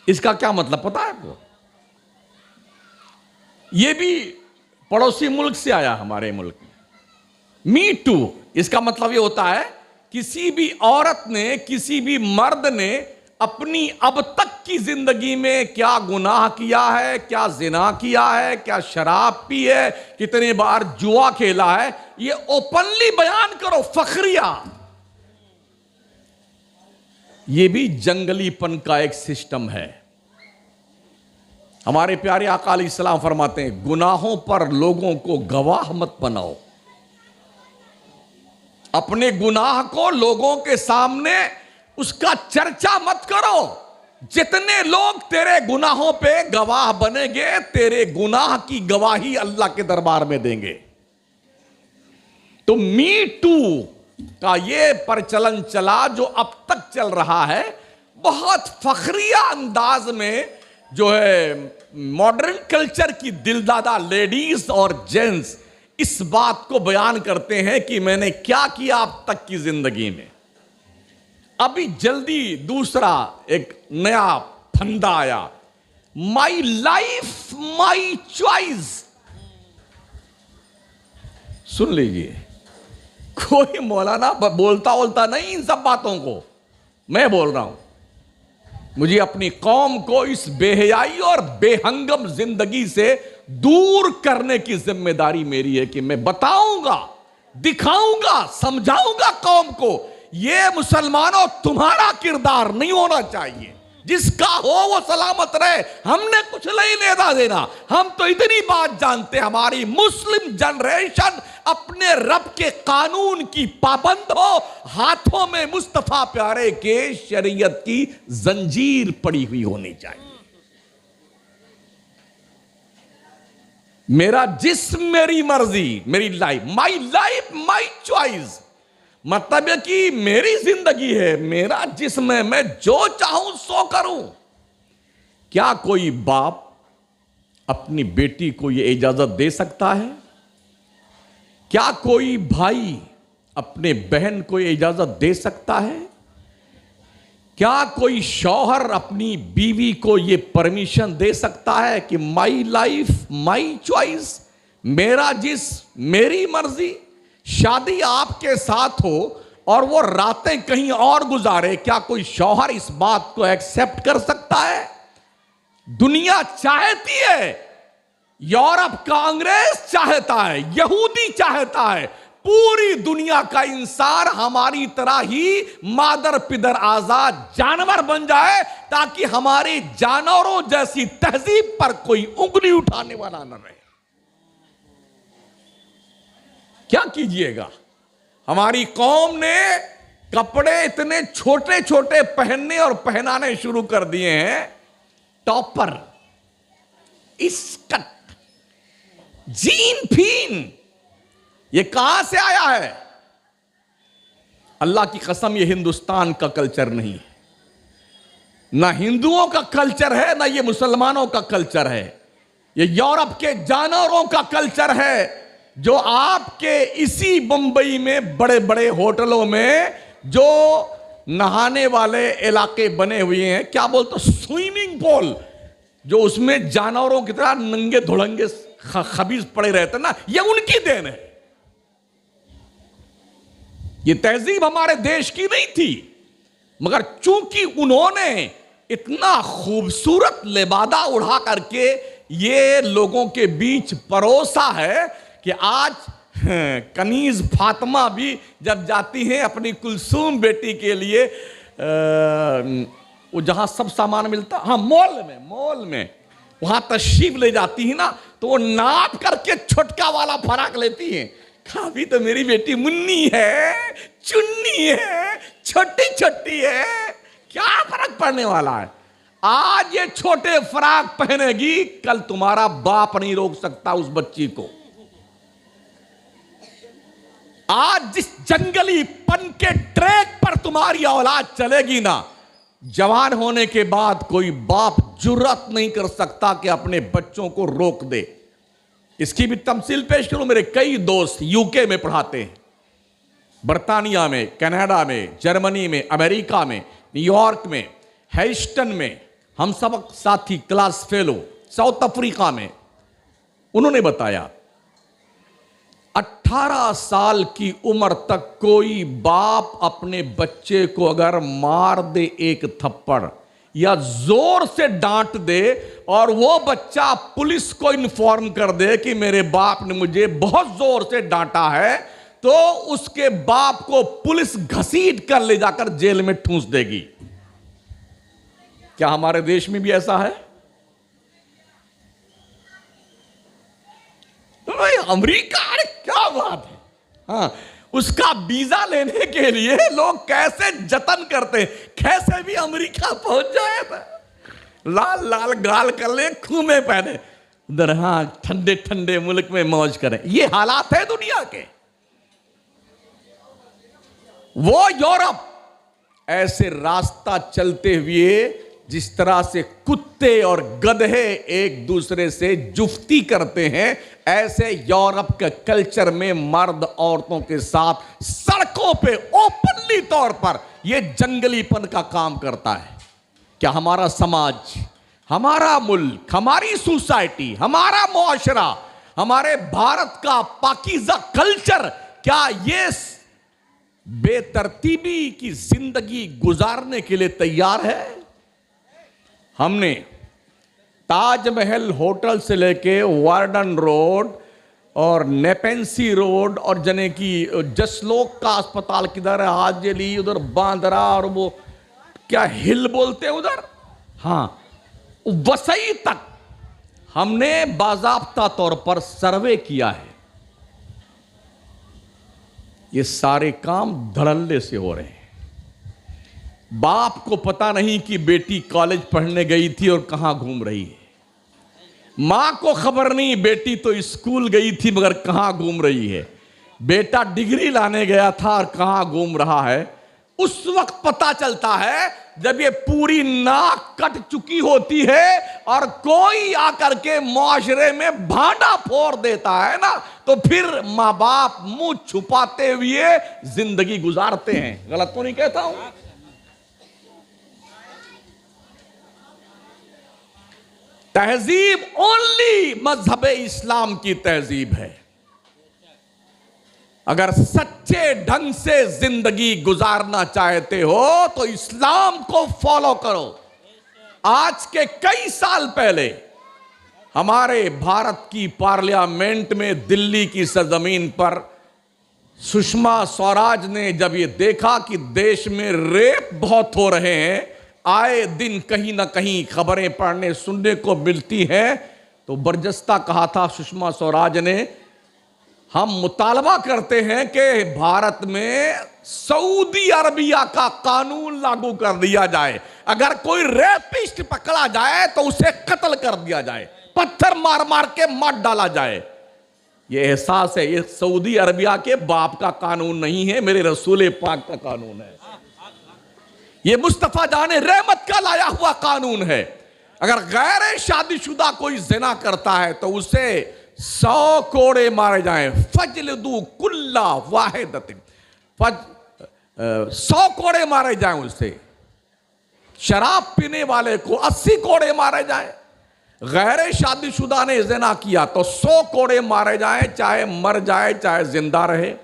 Speaker 1: इसका क्या मतलब पता है आपको? यह भी पड़ोसी मुल्क से आया, हमारे मुल्क में। मी टू इसका मतलब यह होता है किसी भी औरत ने, किसी भी मर्द ने अपनी अब तक की जिंदगी में क्या गुनाह किया है, क्या जिना किया है, क्या शराब पी है, कितने बार जुआ खेला है, ये ओपनली बयान करो, फखरिया। ये भी जंगलीपन का एक सिस्टम है। हमारे प्यारे आका अलैहिस्सलाम फरमाते हैं, गुनाहों पर लोगों को गवाह मत बनाओ। अपने गुनाह को लोगों के सामने उसका चर्चा मत करो। जितने लोग तेरे गुनाहों पे गवाह बनेंगे, तेरे गुनाह की गवाही अल्लाह के दरबार में देंगे। तो मी टू का ये प्रचलन चला जो अब तक चल रहा है, बहुत फखरिया अंदाज में, जो है मॉडर्न कल्चर की दिलदादा लेडीज और जेंट्स इस बात को बयान करते हैं कि मैंने क्या किया अब तक की जिंदगी में। अभी जल्दी दूसरा एक नया फंदा आया, माई लाइफ माई चॉइस। सुन लीजिए, कोई मौलाना बोलता नहीं इन सब बातों को, मैं बोल रहा हूं। मुझे अपनी कौम को इस बेहयाई और बेहंगम जिंदगी से दूर करने की जिम्मेदारी मेरी है कि मैं बताऊंगा, दिखाऊंगा, समझाऊंगा कौम को, ये मुसलमानों तुम्हारा किरदार नहीं होना चाहिए। जिसका हो वो सलामत रहे, हमने कुछ नहीं लेना देना। हम तो इतनी बात जानते हैं, हमारी मुस्लिम जनरेशन अपने रब के कानून की पाबंद हो, हाथों में मुस्तफा प्यारे के शरीयत की जंजीर पड़ी हुई होनी चाहिए। मेरा जिस्म मेरी मर्जी, मेरी लाइफ माई चॉइस। मतलब है कि मेरी जिंदगी है, मेरा जिस्म है, मैं जो चाहूं सो करूं। क्या कोई बाप अपनी बेटी को यह इजाजत दे सकता है? क्या कोई भाई अपने बहन को यह इजाजत दे सकता है? क्या कोई शौहर अपनी बीवी को यह परमिशन दे सकता है कि माई लाइफ माई चॉइस, मेरा जिस्म मेरी मर्जी? शादी आपके साथ हो और वो रातें कहीं और गुजारे, क्या कोई शौहर इस बात को एक्सेप्ट कर सकता है? दुनिया चाहती है, यूरोप कांग्रेस चाहता है, यहूदी चाहता है, पूरी दुनिया का इंसान हमारी तरह ही मादर पिदर आजाद जानवर बन जाए, ताकि हमारी जानवरों जैसी तहजीब पर कोई उंगली उठाने वाला न रहे। क्या कीजिएगा, हमारी कौम ने कपड़े इतने छोटे छोटे पहनने और पहनाने शुरू कर दिए हैं। टॉपर, स्कर्ट, जीन फीन, ये कहां से आया है? अल्लाह की कसम, ये हिंदुस्तान का कल्चर नहीं है, ना हिंदुओं का कल्चर है, ना ये मुसलमानों का कल्चर है। ये यूरोप के जानवरों का कल्चर है, जो आपके इसी बंबई में बड़े बड़े होटलों में जो नहाने वाले इलाके बने हुए हैं, क्या बोलते, स्विमिंग पूल, जो उसमें जानवरों की तरह नंगे धुड़ंगे खबीज पड़े रहते ना, ये उनकी देन है। ये तहजीब हमारे देश की नहीं थी, मगर चूंकि उन्होंने इतना खूबसूरत लिबादा उड़ा करके ये लोगों के बीच परोसा है कि आज कनीज फातिमा भी जब जाती हैं अपनी कुलसूम बेटी के लिए वो जहां सब सामान मिलता, हाँ मॉल में वहां तशरीफ ले जाती है ना, तो वो नाप करके छोटका वाला फराक लेती हैं। अभी तो मेरी बेटी मुन्नी है, चुन्नी है, छोटी छोटी है, क्या फर्क पड़ने वाला है। आज ये छोटे फराक पहनेगी, कल तुम्हारा बाप नहीं रोक सकता उस बच्ची को। आज जिस जंगली पन के ट्रैक पर तुम्हारी औलाद चलेगी ना, जवान होने के बाद कोई बाप जुर्रत नहीं कर सकता कि अपने बच्चों को रोक दे। इसकी भी तमसील पेश करूं, मेरे कई दोस्त यूके में पढ़ाते हैं, बर्तानिया में, कनाडा में, जर्मनी में, अमेरिका में, न्यूयॉर्क में, ह्यूस्टन में, हम सब साथी क्लास फेलो साउथ अफ्रीका में। उन्होंने बताया 18 साल की उम्र तक कोई बाप अपने बच्चे को अगर मार दे एक थप्पड़ या जोर से डांट दे और वो बच्चा पुलिस को इन्फॉर्म कर दे कि मेरे बाप ने मुझे बहुत जोर से डांटा है, तो उसके बाप को पुलिस घसीट कर ले जाकर जेल में ठूंस देगी। क्या हमारे देश में भी ऐसा है? तो भाई अमेरिका, अरे क्या बात है। हाँ, उसका वीजा लेने के लिए लोग कैसे जतन करते हैं, कैसे भी अमेरिका पहुंच जाए, लाल लाल गाल कर ले, खूमे पहने, उधर हाँ ठंडे ठंडे मुल्क में मौज करें। ये हालात है दुनिया के। वो यूरोप ऐसे रास्ता चलते हुए जिस तरह से कुत्ते और गधे एक दूसरे से जुफ्ती करते हैं, ऐसे यूरोप के कल्चर में मर्द औरतों के साथ सड़कों पे ओपनली तौर पर यह जंगलीपन का काम करता है। क्या हमारा समाज, हमारा मुल्क, हमारी सोसाइटी, हमारा मुआशरा, हमारे भारत का पाकीज़ा कल्चर, क्या ये बेतरतीबी की जिंदगी गुजारने के लिए तैयार है? हमने ताजमहल होटल से लेके वार्डन रोड और नेपेंसी रोड और जने की जसलोक का अस्पताल किधर है, हाजली, उधर बांद्रा, और वो क्या हिल बोलते हैं उधर, हाँ वसई तक हमने बाज़ाब्ता तौर पर सर्वे किया है। ये सारे काम धड़ल्ले से हो रहे हैं। बाप को पता नहीं कि बेटी कॉलेज पढ़ने गई थी और कहां घूम रही है। मां को खबर नहीं बेटी तो स्कूल गई थी मगर कहां घूम रही है। बेटा डिग्री लाने गया था और कहां घूम रहा है। उस वक्त पता चलता है जब ये पूरी नाक कट चुकी होती है और कोई आकर के मुआशरे में भांडा फोड़ देता है ना, तो फिर मां बाप मुंह छुपाते हुए जिंदगी गुजारते हैं। गलत तो नहीं कहता हूं? तहजीब ओनली मजहब इस्लाम की तहजीब है। अगर सच्चे ढंग से जिंदगी गुजारना चाहते हो तो इस्लाम को फॉलो करो। आज के कई साल पहले हमारे भारत की पार्लियामेंट में दिल्ली की सरजमीन पर सुषमा स्वराज ने जब ये देखा कि देश में रेप बहुत हो रहे हैं, आए दिन कहीं ना कहीं खबरें पढ़ने सुनने को मिलती हैं, तो बरजस्ता कहा था सुषमा स्वराज ने, हम मुतालबा करते हैं कि भारत में सऊदी अरबिया का कानून लागू कर दिया जाए। अगर कोई रेपिस्ट पकड़ा जाए तो उसे कत्ल कर दिया जाए, पत्थर मार मार के मार डाला जाए। यह एहसास है, ये सऊदी अरबिया के बाप का कानून नहीं है, मेरे रसूल पाक का कानून है। ये मुस्तफा जाने रहमत का लाया हुआ कानून है। अगर गैर शादीशुदा कोई जिना करता है तो उसे 100 कोड़े मारे जाएं। फजलदू कुल्ला वाहिदतिन, 100 कोड़े मारे जाएं उसे। शराब पीने वाले को 80 कोड़े मारे जाएं। गैर शादीशुदा ने जिना किया तो 100 कोड़े मारे जाएं, चाहे मर जाए चाहे जिंदा रहे।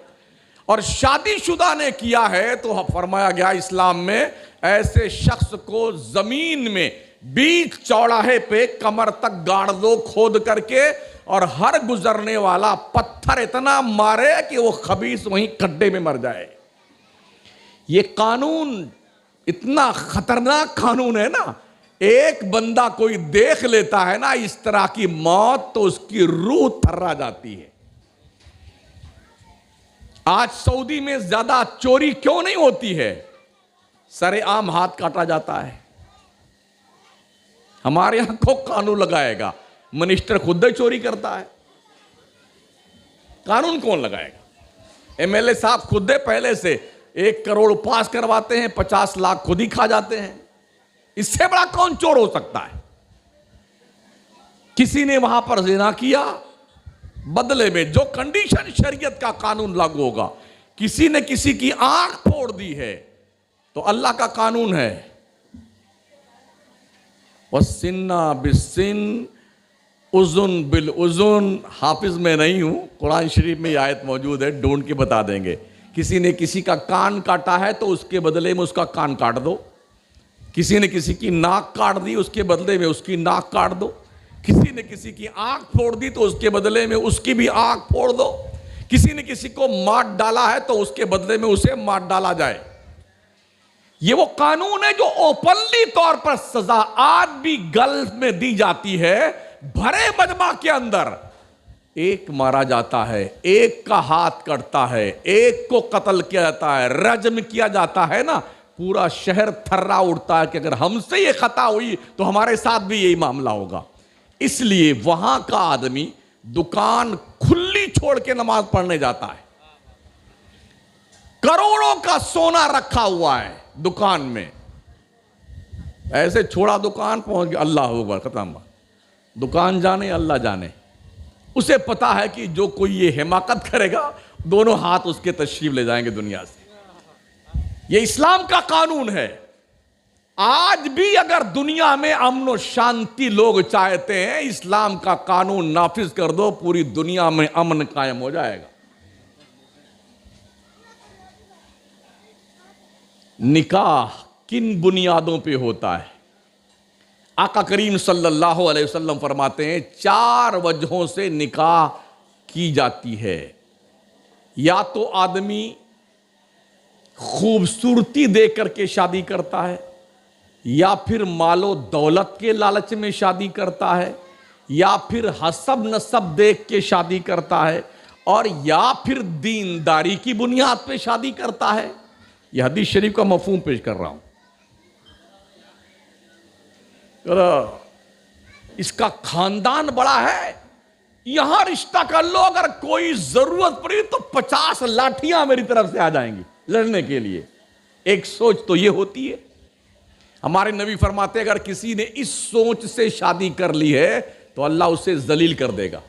Speaker 1: और शादीशुदा ने किया है तो फरमाया गया इस्लाम में ऐसे शख्स को जमीन में बीच चौराहे पे कमर तक गाड़ दो खोद करके, और हर गुजरने वाला पत्थर इतना मारे कि वो खबीस वहीं खड्डे में मर जाए। ये कानून इतना खतरनाक कानून है ना, एक बंदा कोई देख लेता है ना इस तरह की मौत तो उसकी रूह थर्रा जाती है। आज सऊदी में ज्यादा चोरी क्यों नहीं होती है? सरेआम हाथ काटा जाता है। हमारे यहां को कानून लगाएगा? मिनिस्टर खुद ही चोरी करता है, कानून कौन लगाएगा? एमएलए साहब खुद ही पहले से 1 करोड़ पास करवाते हैं, 50 लाख खुद ही खा जाते हैं। इससे बड़ा कौन चोर हो सकता है? किसी ने वहां पर ज़िना किया, बदले में जो कंडीशन शरीयत का कानून लागू होगा, किसी ने किसी की आंख फोड़ दी है तो अल्लाह का कानून है वसिन्ना बिस्सिन उजुन बिल उजुन। हाफिज में नहीं हूं, कुरान शरीफ में यह आयत मौजूद है, ढूंढ के बता देंगे। किसी ने किसी का कान काटा है तो उसके बदले में उसका कान काट दो। किसी ने किसी की नाक काट दी, उसके बदले में उसकी नाक काट दो। किसी ने किसी की आंख फोड़ दी तो उसके बदले में उसकी भी आंख फोड़ दो। किसी ने किसी को मार डाला है तो उसके बदले में उसे मार डाला जाए। ये वो कानून है जो ओपनली तौर पर सजा आज भी गल्फ में दी जाती है। भरे मजमा के अंदर एक मारा जाता है, एक का हाथ कटता है, एक को कत्ल किया जाता है, रज्म किया जाता है ना, पूरा शहर थर्रा उठता है कि अगर हमसे ये खता हुई तो हमारे साथ भी यही मामला होगा। इसलिए वहां का आदमी दुकान खुली छोड़ के नमाज पढ़ने जाता है। करोड़ों का सोना रखा हुआ है दुकान में, ऐसे छोड़ा दुकान, पहुंच गया, अल्लाह होगा, खत्म। दुकान जाने अल्लाह जाने। उसे पता है कि जो कोई ये हिमाकत करेगा दोनों हाथ उसके तशरीफ ले जाएंगे दुनिया से। ये इस्लाम का कानून है। आज भी अगर दुनिया में अमन और शांति लोग चाहते हैं, इस्लाम का कानून नाफिज कर दो, पूरी दुनिया में अमन कायम हो जाएगा। निकाह किन बुनियादों पे होता है? आका करीम सल्लल्लाहु अलैहि वसल्लम फरमाते हैं 4 वजहों से निकाह की जाती है। या तो आदमी खूबसूरती देख करके शादी करता है, या फिर मालो दौलत के लालच में शादी करता है, या फिर हसब नसब देख के शादी करता है, और या फिर दीनदारी की बुनियाद पे शादी करता है। यह हदीस शरीफ का मफहूम पेश कर रहा हूं। इसका खानदान बड़ा है, यहां रिश्ता कर लो, अगर कोई जरूरत पड़ी तो 50 लाठियां मेरी तरफ से आ जाएंगी लड़ने के लिए। एक सोच तो यह होती है। हमारे नबी फरमाते अगर किसी ने इस सोच से शादी कर ली है तो अल्लाह उसे जलील कर देगा।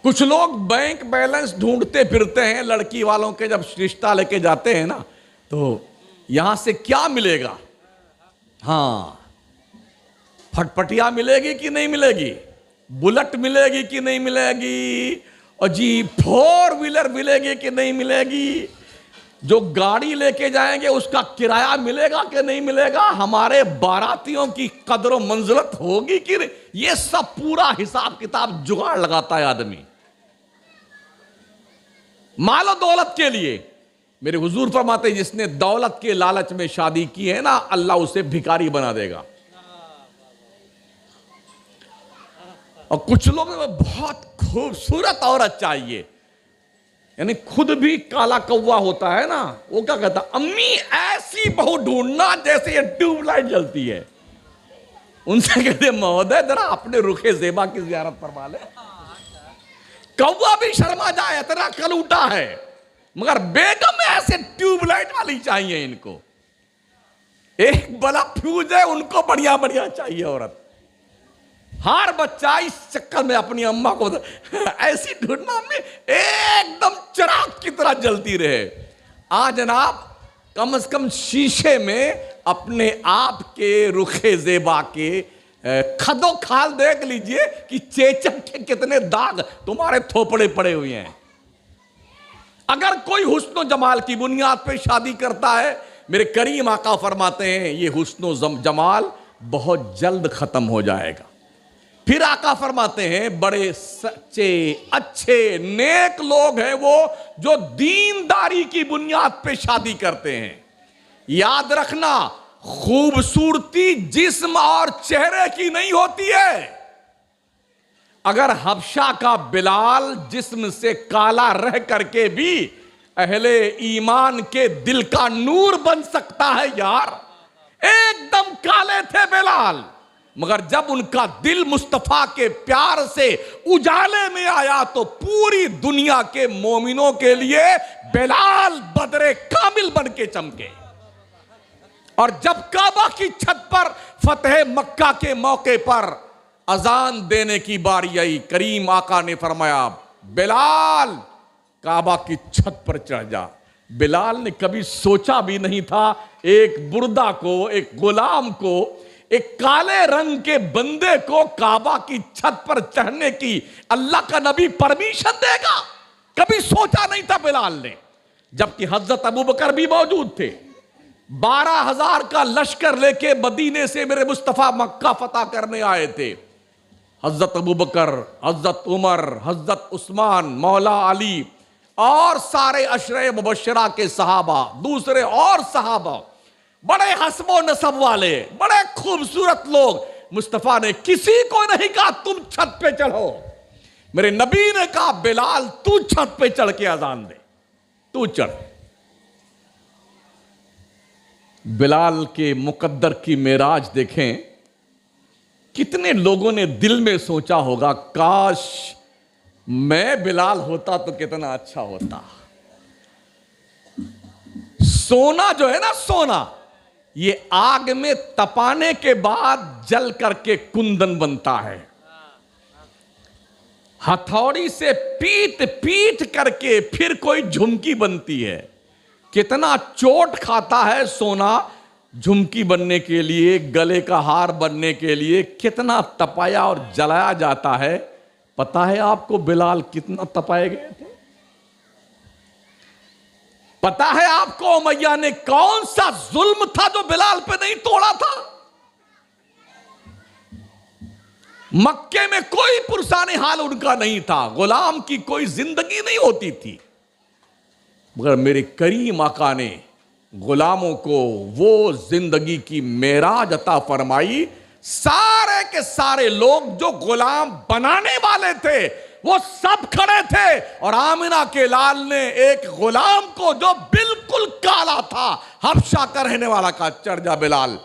Speaker 1: कुछ लोग बैंक बैलेंस ढूंढते फिरते हैं लड़की वालों के, जब रिश्ता लेके जाते हैं ना तो यहां से क्या मिलेगा? हाँ, फटफटिया मिलेगी कि नहीं मिलेगी, बुलेट मिलेगी कि नहीं मिलेगी, और जी 4 व्हीलर मिलेगी कि नहीं मिलेगी, जो गाड़ी लेके जाएंगे उसका किराया मिलेगा कि नहीं मिलेगा, हमारे बारातियों की कदर मंजिलत होगी कि नहीं, ये सब पूरा हिसाब किताब जुगाड़ लगाता है आदमी मालो दौलत के लिए। मेरे हुजूर फरमाते हैं जिसने दौलत के लालच में शादी की है ना, अल्लाह उसे भिखारी बना देगा। और कुछ लोग बहुत खूबसूरत औरत चाहिए, यानी खुद भी काला कौवा होता है ना, वो क्या कहता, अम्मी ऐसी बहू ढूंढना जैसे ये ट्यूबलाइट जलती है। उनसे कहते महोदय जरा अपने रुखे ज़ेबा की ज़ियारत फरमा ले। कौवा भी शर्मा जाए, इतना कलूटा है, मगर बेगम ऐसे ट्यूबलाइट वाली चाहिए इनको। एक बल्ब फ्यूज है, उनको बढ़िया बढ़िया चाहिए औरत। हर बच्चा इस चक्कर में अपनी अम्मा को ऐसी ढूंढना में एकदम चिराग की तरह जलती रहे। आज जनाब कम से कम शीशे में अपने आप के रुखे ज़ेबा के खदो खाल देख लीजिए कि चेचक के कितने दाग तुम्हारे थोपड़े पड़े हुए हैं। अगर कोई हुस्न जमाल की बुनियाद पे शादी करता है, मेरे करीम आका फरमाते हैं ये हुस्न जमाल बहुत जल्द खत्म हो जाएगा। फिर आका फरमाते हैं बड़े सच्चे अच्छे नेक लोग हैं वो जो दीनदारी की बुनियाद पे शादी करते हैं। याद रखना, खूबसूरती जिस्म और चेहरे की नहीं होती है। अगर हबशा का बिलाल जिस्म से काला रह करके भी अहले ईमान के दिल का नूर बन सकता है यार। एकदम काले थे बिलाल, मगर जब उनका दिल मुस्तफा के प्यार से उजाले में आया तो पूरी दुनिया के मोमिनों के लिए बिलाल बदरे कामिल बन के चमके। और जब काबा की छत पर फतेह मक्का के मौके पर अजान देने की बारी आई, करीम आका ने फरमाया बिलाल काबा की छत पर चढ़ जा। बिलाल ने कभी सोचा भी नहीं था एक बुर्दा को, एक गुलाम को, एक काले रंग के बंदे को काबा की छत पर चढ़ने की अल्लाह का नबी परमिशन देगा। कभी सोचा नहीं था बिलाल ने। जबकि हजरत अबू बकर भी मौजूद थे। 12,000 का लश्कर लेके मदीने से मेरे मुस्तफा मक्का फतह करने आए थे। हजरत अबू बकर, हजरत उमर, हजरत उस्मान, मौला अली और सारे अशरे मुबश्शरा के सहाबा, दूसरे और सहाबा, बड़े हस्बो नसब वाले, बड़े खूबसूरत लोग। मुस्तफा ने किसी को नहीं कहा तुम छत पे चढ़ो। मेरे नबी ने कहा बिलाल तू छत पे चढ़ के अजान दे, तू चढ़। बिलाल के मुकद्दर की मेराज देखें। कितने लोगों ने दिल में सोचा होगा काश मैं बिलाल होता तो कितना अच्छा होता। सोना जो है ना, सोना ये आग में तपाने के बाद जल करके कुंदन बनता है। हथौड़ी से पीट पीट करके फिर कोई झुमकी बनती है। कितना चोट खाता है सोना झुमकी बनने के लिए, गले का हार बनने के लिए कितना तपाया और जलाया जाता है। पता है आपको बिलाल कितना तपाए गए थे? पता है आपको उमैया ने कौन सा जुल्म था जो बिलाल पे नहीं तोड़ा था? मक्के में कोई पुरसाने हाल उनका नहीं था, गुलाम की कोई जिंदगी नहीं होती थी। मगर मेरे करीम आका ने गुलामों को वो जिंदगी की मेराज अता फरमाई। सारे के सारे लोग जो गुलाम बनाने वाले थे वो सब खड़े थे और आमिना के लाल ने एक गुलाम को जो बिल्कुल काला था, हबशा का रहने वाला, का चढ़ जा बिलाल,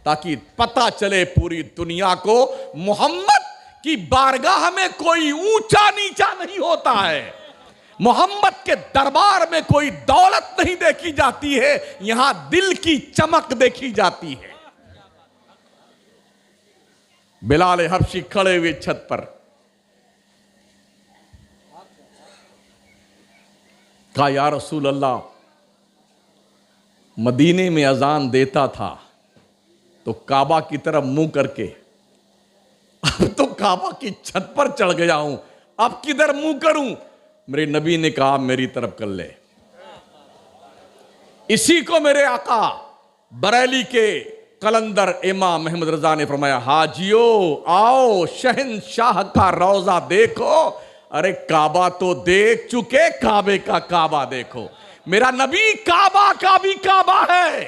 Speaker 1: ताकि पता चले पूरी दुनिया को मोहम्मद की बारगाह में कोई ऊंचा नीचा नहीं होता है। मोहम्मद के दरबार में कोई दौलत नहीं देखी जाती है, यहां दिल की चमक देखी जाती है। बिलाल हबशी खड़े हुए छत पर कहा या रसूल अल्लाह, मदीने में अजान देता था तो काबा की तरफ मुंह करके, अब तो काबा की छत पर चढ़ गया हूं, अब किधर मुंह करूं? मेरे नबी ने कहा मेरी तरफ कर ले। इसी को मेरे आका बरेली के कलंदर इमाम अहमद रजा ने फरमाया हाजियो आओ शहंशाह का रोजा देखो। अरे काबा तो देख चुके, काबे का काबा देखो। मेरा नबी काबा का भी काबा है।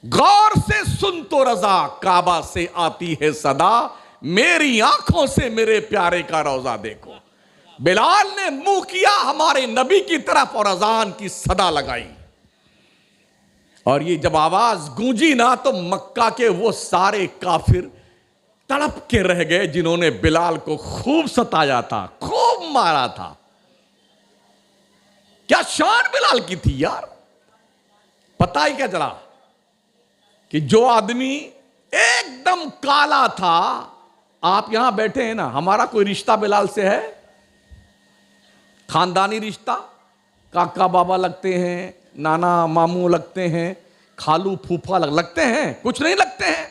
Speaker 1: गौर से सुन तो रजा, काबा से आती है सदा, मेरी आंखों से मेरे प्यारे का रोजा देखो। बिलाल ने मुंह किया हमारे नबी की तरफ और अजान की सदा लगाई। और ये जब आवाज गूंजी ना तो मक्का के वो सारे काफिर तड़प के रह गए जिन्होंने बिलाल को खूब सताया था, खूब मारा था। क्या शान बिलाल की थी यार। पता ही क्या चला कि जो आदमी एकदम काला था, आप यहां बैठे हैं ना, हमारा कोई रिश्ता बिलाल से है? खानदानी रिश्ता? काका बाबा लगते हैं, नाना मामू लगते हैं, खालू फूफा लगते हैं? कुछ नहीं लगते हैं।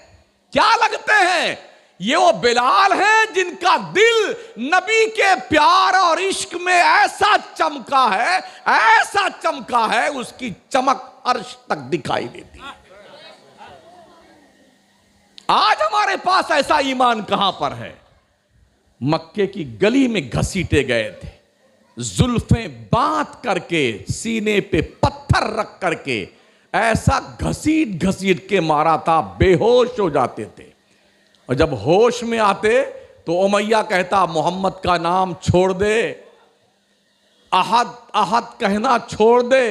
Speaker 1: क्या लगते हैं? ये वो बिलाल हैं जिनका दिल नबी के प्यार और इश्क में ऐसा चमका है, ऐसा चमका है, उसकी चमक अर्श तक दिखाई देती है। आज हमारे पास ऐसा ईमान कहां पर है? मक्के की गली में घसीटे गए थे, जुल्फें बांध करके, सीने पे पत्थर रख करके ऐसा घसीट घसीट के मारा था, बेहोश हो जाते थे। और जब होश में आते तो उमैया कहता मोहम्मद का नाम छोड़ दे, अहद अहद कहना छोड़ दे।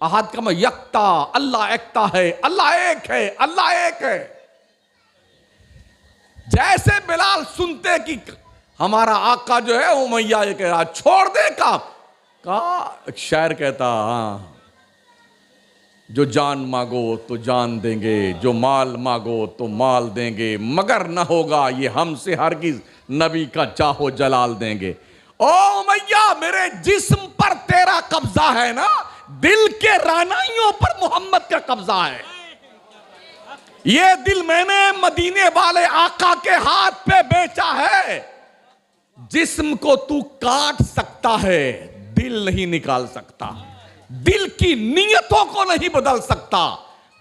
Speaker 1: अहद का मतलब यकता, अल्लाह एकता है, अल्लाह एक है, अल्लाह एक है। जैसे बिलाल सुनते कि हमारा आका जो है उमैया ये कह रहा छोड़ दे का शायर कहता, हाँ जो जान मांगो तो जान देंगे, जो माल मांगो तो माल देंगे, मगर न होगा ये हमसे हरगिज, नबी का चाहो जलाल देंगे। ओ मैया, मेरे जिस्म पर तेरा कब्जा है ना, दिल के रानाइयों पर मोहम्मद का कब्जा है। ये दिल मैंने मदीने वाले आका के हाथ पे बेचा है। जिस्म को तू काट सकता है, दिल नहीं निकाल सकता, दिल की नीयतों को नहीं बदल सकता।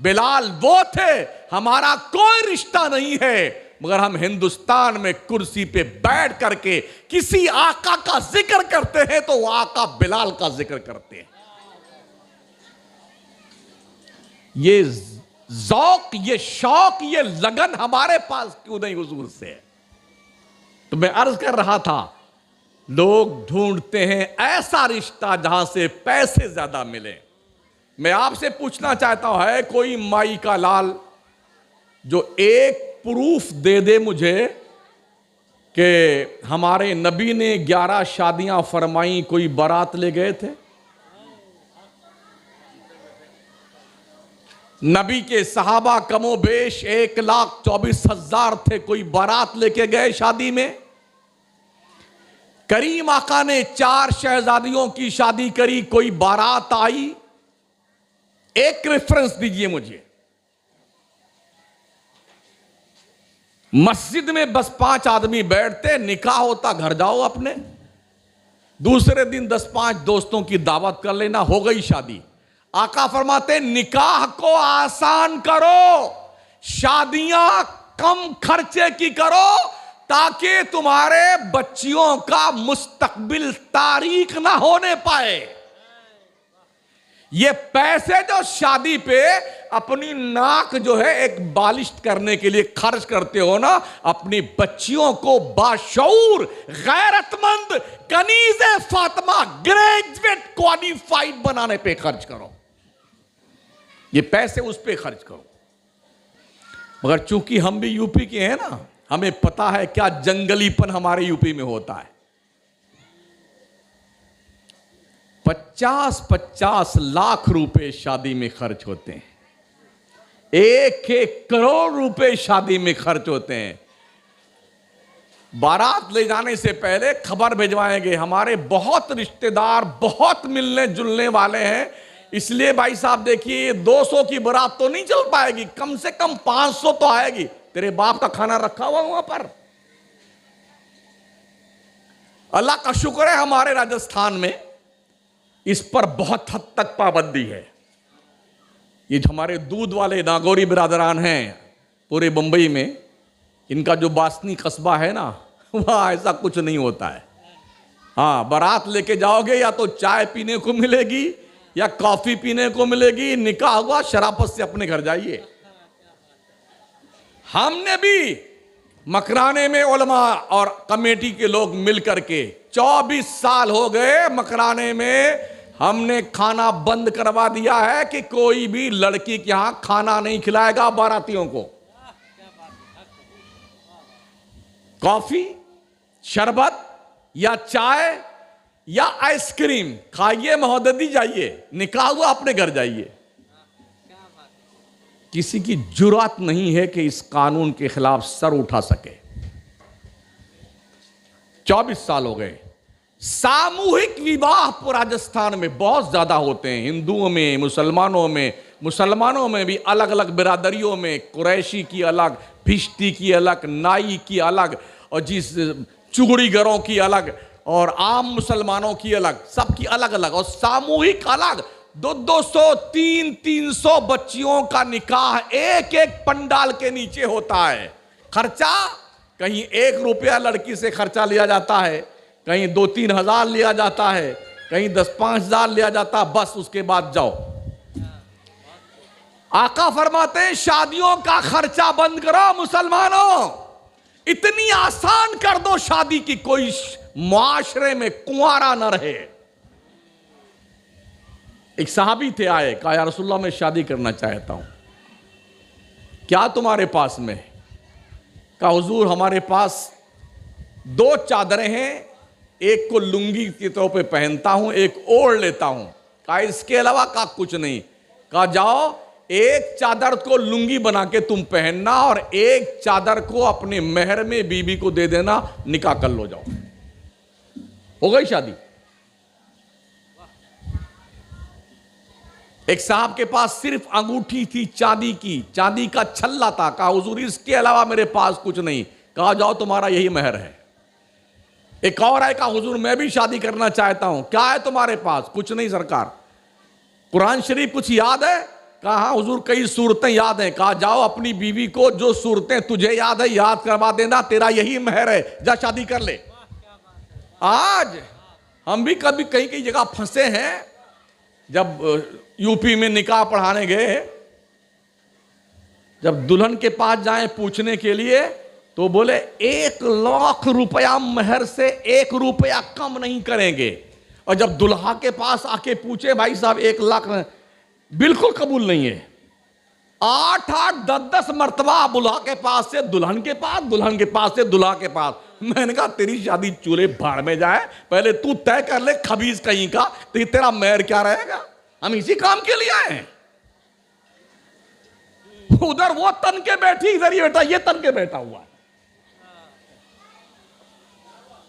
Speaker 1: बिलाल वो थे, हमारा कोई रिश्ता नहीं है, मगर हम हिंदुस्तान में कुर्सी पे बैठ करके किसी आका का जिक्र करते हैं तो वो आका बिलाल का जिक्र करते हैं। ये ज़ौक, ये शौक, ये लगन हमारे पास क्यों नहीं हुजूर से? तो मैं अर्ज कर रहा था, लोग ढूंढते हैं ऐसा रिश्ता जहां से पैसे ज्यादा मिले। मैं आपसे पूछना चाहता हूं, है कोई माई का लाल जो एक प्रूफ दे दे मुझे कि हमारे नबी ने 11 शादियां फरमाई, कोई बारात ले गए थे? नबी के सहाबा कमोबेश 1,24,000 थे, कोई बारात लेके गए शादी में? करीम आका ने 4 शहजादियों की शादी करी, कोई बारात आई? एक रेफरेंस दीजिए मुझे। मस्जिद में बस 5 आदमी बैठते, निकाह होता, घर जाओ अपने, दूसरे दिन 10-5 दोस्तों की दावत कर लेना, हो गई शादी। आका फरमाते निकाह को आसान करो, शादियां कम खर्चे की करो, ताकि तुम्हारे बच्चियों का मुस्तकबिल तारीख ना होने पाए। ये पैसे जो शादी पे अपनी नाक जो है एक बालिश करने के लिए खर्च करते हो ना, अपनी बच्चियों को बाशऊर, गैरतमंद, कनीज़े फातिमा, ग्रेजुएट, क्वालिफाइड बनाने पे खर्च करो। ये पैसे उस पे खर्च करो। मगर चूंकि हम भी यूपी के हैं ना, हमें पता है क्या जंगलीपन हमारे यूपी में होता है। 50-50 लाख रुपए शादी में खर्च होते हैं, 1-1 करोड़ रुपए शादी में खर्च होते हैं। बारात ले जाने से पहले खबर भिजवाएंगे, हमारे बहुत रिश्तेदार, बहुत मिलने जुलने वाले हैं, इसलिए भाई साहब देखिए 200 की बारात तो नहीं चल पाएगी, कम से कम 500 तो आएगी। तेरे बाप का खाना रखा हुआ वहां पर। अल्लाह का शुक्र है हमारे राजस्थान में इस पर बहुत हद तक पाबंदी है। ये हमारे दूध वाले नागौरी बिरादरान हैं पूरे मुंबई में, इनका जो बासनी कस्बा है ना, वहां ऐसा कुछ नहीं होता है। हाँ, बारात लेके जाओगे या तो चाय पीने को मिलेगी या कॉफी पीने को मिलेगी, निकाह हुआ शराफत से अपने घर जाइए। हमने भी मकराने में उलमा और कमेटी के लोग मिल करके 24 साल हो गए, मकराने में हमने खाना बंद करवा दिया है कि कोई भी लड़की के यहां खाना नहीं खिलाएगा बारातियों को। कॉफी, शरबत या चाय या आइसक्रीम खाइए, महोददी जाइए, निकाह हुआ अपने घर जाइए। किसी की जुर्रत नहीं है कि इस कानून के खिलाफ सर उठा सके। 24 साल हो गए। सामूहिक विवाह राजस्थान में बहुत ज्यादा होते हैं, हिंदुओं में, मुसलमानों में भी अलग अलग बिरादरियों में, कुरैशी की अलग, भिश्ती की अलग, नाई की अलग, और जिस चुगड़ीगरों की अलग, और आम मुसलमानों की अलग, सबकी अलग अलग, और सामूहिक अलग। 200 300 बच्चियों का निकाह एक एक पंडाल के नीचे होता है। खर्चा कहीं 1 रुपया लड़की से खर्चा लिया जाता है, कहीं 2-3 हजार लिया जाता है, कहीं 10-5 हजार लिया जाता है, बस उसके बाद जाओ। आका फरमाते हैं शादियों का खर्चा बंद करो मुसलमानों, इतनी आसान कर दो शादी की, कोई मुआशरे में कुंवारा न रहे। एक सहाबी थे, आए, कहा या रसूलल्लाह मैं शादी करना चाहता हूं, क्या तुम्हारे पास में? कहा हुजूर हमारे पास 2 चादरें हैं, एक को लुंगी के तौर पे पहनता हूं, एक ओढ़ लेता हूं। कहा इसके अलावा का कुछ नहीं। कहा जाओ, एक चादर को लुंगी बना के तुम पहनना और एक चादर को अपने महर में बीबी को दे देना, निकाह कर लो, जाओ। हो गई शादी। एक साहब के पास सिर्फ अंगूठी थी चांदी की, चांदी का छल्ला था। कहा हुजूर इसके अलावा मेरे पास कुछ नहीं। कहा जाओ तुम्हारा यही महर है। एक और है, कहा हुजूर मैं भी शादी करना चाहता हूं, क्या है तुम्हारे पास? कुछ नहीं सरकार। कुरान शरीफ कुछ याद है? कहा हाँ हुजूर कई सूरतें याद हैं। कहा जाओ अपनी बीवी को जो सूरतें तुझे याद है याद करवा देना, तेरा यही महर है, जा शादी कर ले। आज हम भी कभी कहीं कई जगह फंसे हैं। जब यूपी में निकाह पढ़ाने गए, जब दुल्हन के पास जाएं पूछने के लिए, तो बोले 1 लाख रुपया महर से 1 रुपया कम नहीं करेंगे। और जब दुल्हा के पास आके पूछे भाई साहब 1 लाख, बिल्कुल कबूल नहीं है। 8-8 10-10 मर्तबा दुल्हा के पास से दुल्हन के पास, दुल्हन के पास से दुल्हा के पास। मैंने कहा तेरी शादी चूल्हे भाड़ में जाए, पहले तू तय कर ले खबीज कहीं का, तो तेरा महर क्या रहेगा? हम इसी काम के लिए आए हैं। उधर वो तन के बैठी, इधर ये बेटा ये तन के बैठा हुआ है।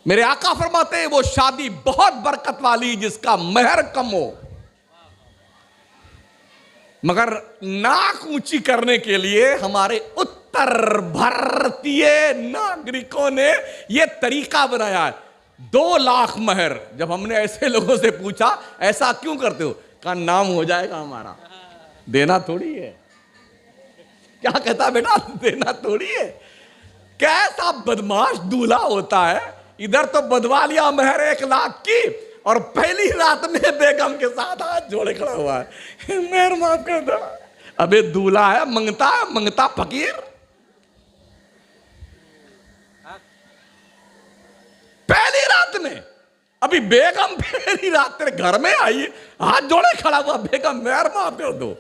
Speaker 1: मेरे आका फरमाते हैं वो शादी बहुत बरकत वाली जिसका महर कम हो। मगर नाक ऊंची करने के लिए हमारे उत्तर भारतीय नागरिकों ने यह तरीका बनाया है, 2 लाख महर। जब हमने ऐसे लोगों से पूछा ऐसा क्यों करते हो, कहा नाम हो जाएगा हमारा, देना थोड़ी है। क्या कहता बेटा, देना थोड़ी है। कैसा बदमाश दूल्हा होता है, इधर तो बदवा लिया महर 1 लाख की, और पहली रात में बेगम के साथ हाथ जोड़े खड़ा हुआ है, मेहर माफ कर दो। अबे दूल्हा है, मंगता फकीर। पहली रात में, अभी बेगम पहली रात तेरे घर में आई, हाथ जोड़े खड़ा हुआ, बेगम मेहर माफ कर दो।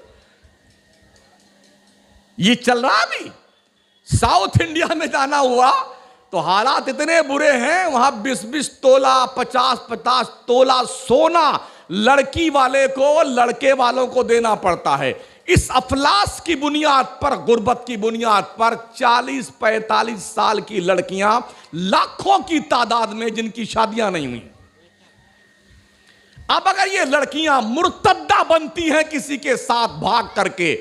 Speaker 1: ये चल रहा। अभी साउथ इंडिया में जाना हुआ तो हालात इतने बुरे हैं, वहां 20-20 तोला 50-50 तोला सोना लड़की वाले को लड़के वालों को देना पड़ता है। इस अफलास की बुनियाद पर, गुर्बत की बुनियाद पर 40-45 साल की लड़कियां लाखों की तादाद में जिनकी शादियां नहीं हुई। अब अगर ये लड़कियां मुर्तद्दा बनती हैं किसी के साथ भाग करके,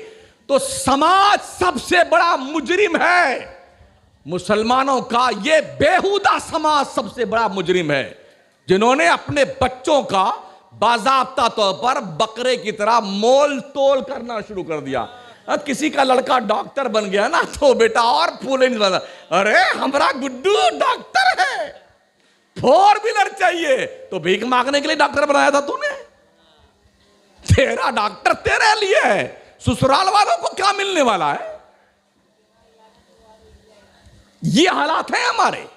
Speaker 1: तो समाज सबसे बड़ा मुजरिम है। मुसलमानों का ये बेहुदा समाज सबसे बड़ा मुजरिम है, जिन्होंने अपने बच्चों का बाज़ाब्ता तौर पर बकरे की तरह मोल तोल करना शुरू कर दिया। किसी का लड़का डॉक्टर बन गया ना, तो बेटा और फूले नहीं लगा, अरे हमारा गुड्डू डॉक्टर है, 4 व्हीलर चाहिए, तो भीख मांगने के लिए डॉक्टर बनाया था तूने। तेरा डॉक्टर तेरे लिए है, ससुराल वालों को क्या मिलने वाला है? ये हालात हैं हमारे।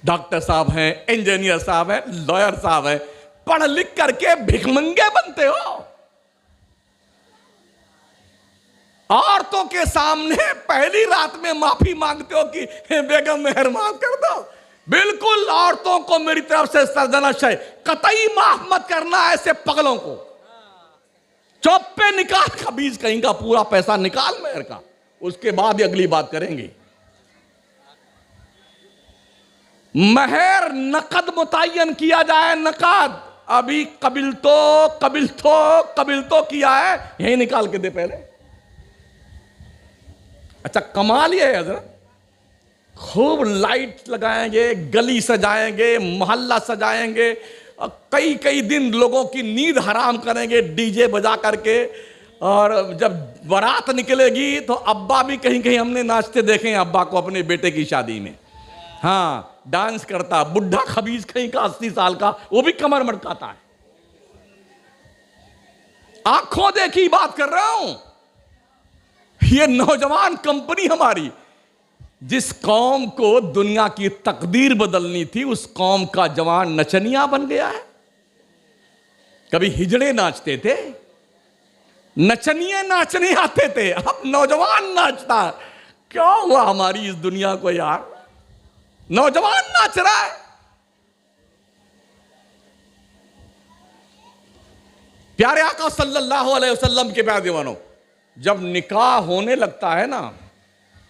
Speaker 1: डॉक्टर साहब हैं, इंजीनियर साहब हैं, लॉयर साहब हैं, पढ़ लिख करके भिखमंगे बनते हो। औरतों के सामने पहली रात में माफी मांगते हो कि बेगम मेहर माफ कर दो। बिल्कुल औरतों को मेरी तरफ से सरजनश है, कतई माफ मत करना ऐसे पगलों को। चौप पे निकाल खबीज कहीं का, पूरा पैसा निकाल मेहर का, उसके बाद ही अगली बात करेंगे। महर नकद मुतय्यन किया जाए, नकद। अभी कबिल तो किया है, यही निकाल के दे पहले। अच्छा कमाल ये है हजरत, खूब लाइट लगाएंगे, गली सजाएंगे, मोहल्ला सजाएंगे, और कई कई दिन लोगों की नींद हराम करेंगे डीजे बजा करके। और जब बारात निकलेगी तो अब्बा भी कहीं कहीं हमने नाचते देखे हैं अब्बा को अपने बेटे की शादी में। हाँ, डांस करता, बुढ़ा खबीज कहीं का 80 साल का, वो भी कमर मटकाता है। आंखों देखी बात कर रहा हूं। ये नौजवान कंपनी हमारी, जिस कौम को दुनिया की तकदीर बदलनी थी, उस कौम का जवान नचनिया बन गया है। कभी हिजड़े नाचते थे, नचनिए नाचने आते थे, अब नौजवान नाचता है। क्या हुआ हमारी इस दुनिया को यार, नौजवान नाच रहा है। प्यारे आका सल्लल्लाहु अलैहि वसल्लम के प्यारे दीवानों, जब निकाह होने लगता है ना,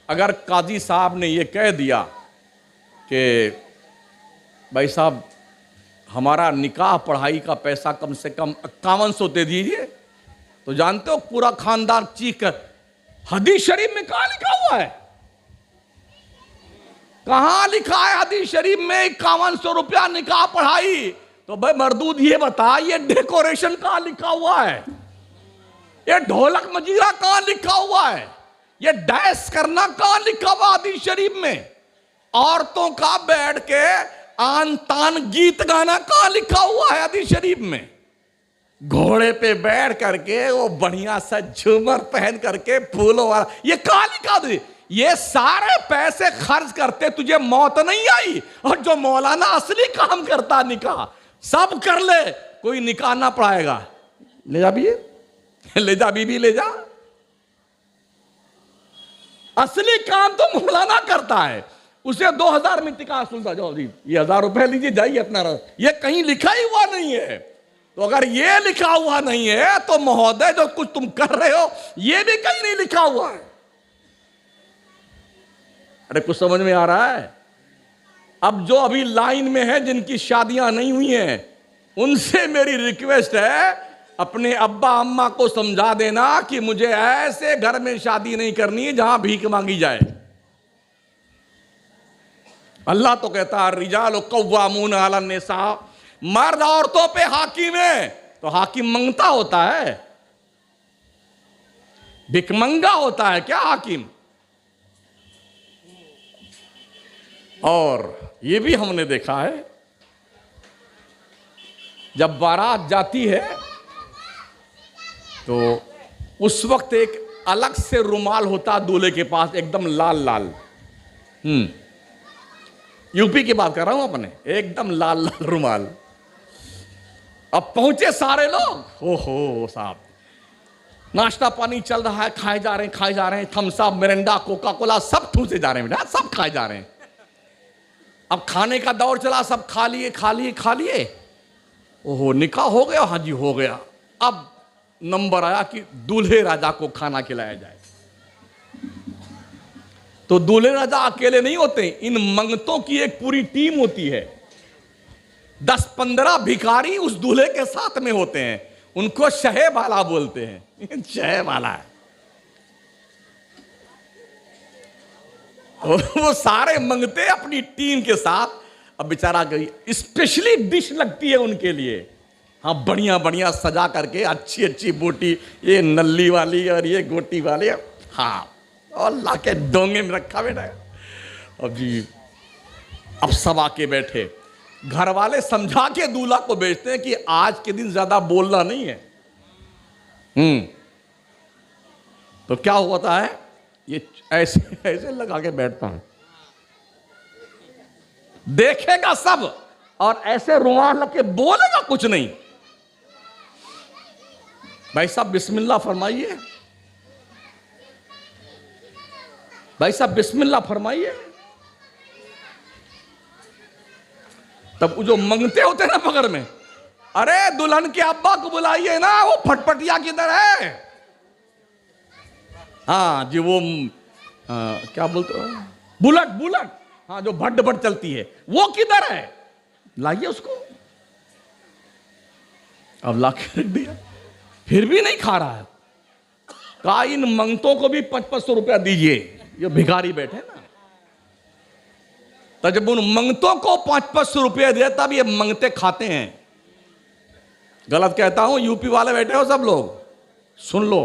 Speaker 1: अगर काजी साहब ने यह कह दिया कि भाई साहब हमारा निकाह पढ़ाई का पैसा कम से कम 5100 दे दीजिए, तो जानते हो पूरा खानदान चीख कर, हदीस शरीफ में कहां लिखा हुआ है, कहां लिखा है हदीस शरीफ में 5100 रुपया निकाह पढ़ाई? तो भाई मर्दूद ये बता, ये डेकोरेशन कहां लिखा हुआ है, ये ढोलक मजीरा कहां लिखा हुआ है, ये डैश करना कहां लिखा हुआ हदीस शरीफ में? औरतों का बैठ के आन तान गीत गाना कहां लिखा हुआ है हदीस शरीफ में? घोड़े पे बैठ करके वो बढ़िया सा झूमर पहन करके फूलों वाला, ये कहां लिखा था? ये सारे पैसे खर्च करते तुझे मौत नहीं आई, और जो मौलाना असली काम करता निकाह सब कर ले, कोई निकाह ना पढ़ाएगा। ले जा भी, ले जा बीबी, ले जा। असली काम तो मौलाना करता है, उसे 2000 में निकाह सुलझा, जाओ जी ये 1000 रुपए लीजिए, जाइए अपना। ये कहीं लिखा ही हुआ नहीं है। तो अगर ये लिखा हुआ नहीं है तो महोदय जो कुछ तुम कर रहे हो ये भी कहीं नहीं लिखा हुआ है। अरे कुछ समझ में आ रहा है? अब जो अभी लाइन में है, जिनकी शादियां नहीं हुई हैं, उनसे मेरी रिक्वेस्ट है, अपने अब्बा अम्मा को समझा देना कि मुझे ऐसे घर में शादी नहीं करनी है जहां भीख मांगी जाए। अल्लाह तो कहता है रिजाल कव्वामून अला निसा, मर्द औरतों पे हाकिम है, तो हाकिम मंगता होता है, भिकमंगा होता है क्या हाकिम? और ये भी हमने देखा है, जब बारात जाती है तो उस वक्त एक अलग से रुमाल होता दूल्हे के पास, एकदम लाल लाल। यूपी की बात कर रहा हूं अपने, एकदम लाल लाल रुमाल। अब पहुंचे सारे लोग, ओहो साहब, नाश्ता पानी चल रहा है, खाए जा रहे हैं, खाए जा रहे हैं, Thums Up, Mirinda, Coca Cola सब ठूसे जा रहे हैं बेटा, सब खाए जा रहे हैं। अब खाने का दौर चला, सब खा लिए खा लिए खा लिए। ओहो निकाह हो गया, हाँ जी हो गया। अब नंबर आया कि दूल्हे राजा को खाना खिलाया जाए। तो दूल्हे राजा अकेले नहीं होते, इन मंगतों की एक पूरी टीम होती है। 10-15 भिखारी उस दूल्हे के साथ में होते हैं, उनको शहे वाला बोलते हैं, शहे वाला है। और वो सारे मंगते अपनी टीम के साथ। अब बेचारा गई स्पेशली डिश लगती है उनके लिए, हाँ बढ़िया बढ़िया सजा करके, अच्छी अच्छी बोटी, ये नल्ली वाली और ये गोटी वाली, हाँ, और ला के डोंगे में रखा बेटा। अब जी अब सब आके बैठे, घर वाले समझा के दूल्हा को भेजते हैं कि आज के दिन ज्यादा बोलना नहीं है। तो क्या होता है, ये ऐसे ऐसे लगा के बैठता है, देखेगा सब और ऐसे रुमाल लग के बोलेगा कुछ नहीं। भाई साहब बिस्मिल्लाह फरमाइए, भाई साहब बिस्मिल्लाह फरमाइए। तब जो मंगते होते ना बगल में, अरे दुल्हन के अब्बा को बुलाइए ना, वो फटफटिया किधर है? हाँ जी वो क्या बोलते हो, बुलेट बुलेट, हाँ जो भट भट चलती है, वो किधर है? लाइए उसको। अब ला के रख दिया, फिर भी नहीं खा रहा है। कहा इन मंगतों को भी 500 रुपया दीजिए। ये भिखारी बैठे ना, तो जब उन मंगतों को 500-500 रुपये दे तब ये मंगते खाते हैं। गलत कहता हूं? यूपी वाले बैठे हो सब लोग, सुन लो,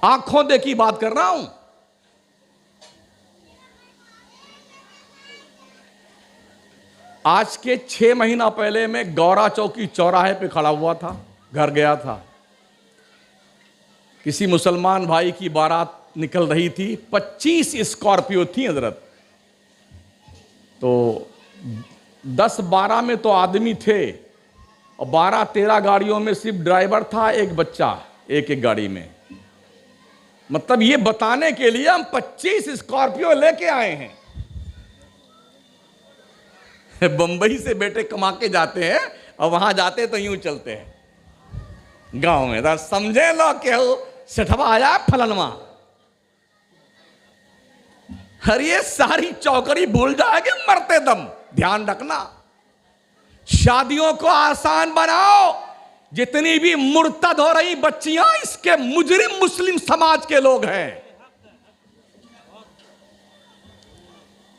Speaker 1: आंखों देखी बात कर रहा हूं। आज के 6 महीना पहले मैं गौरा चौकी चौराहे पे खड़ा हुआ था, घर गया था। किसी मुसलमान भाई की बारात निकल रही थी, 25 स्कॉर्पियो थी हजरत। तो 10-12 में तो आदमी थे और 12-13 गाड़ियों में सिर्फ ड्राइवर था, एक बच्चा एक एक गाड़ी में। मतलब ये बताने के लिए हम 25 स्कॉर्पियो लेके आए हैं। बंबई से बेटे कमा के जाते हैं और वहां जाते तो यूं चलते हैं गांव में, तो समझे लो कि सेठवा आया फलनवा। अरे ये सारी चौकड़ी भूल जाएगी मरते दम। ध्यान रखना, शादियों को आसान बनाओ। जितनी भी मुर्तद हो रही बच्चियां, इसके मुजरिम मुस्लिम समाज के लोग हैं।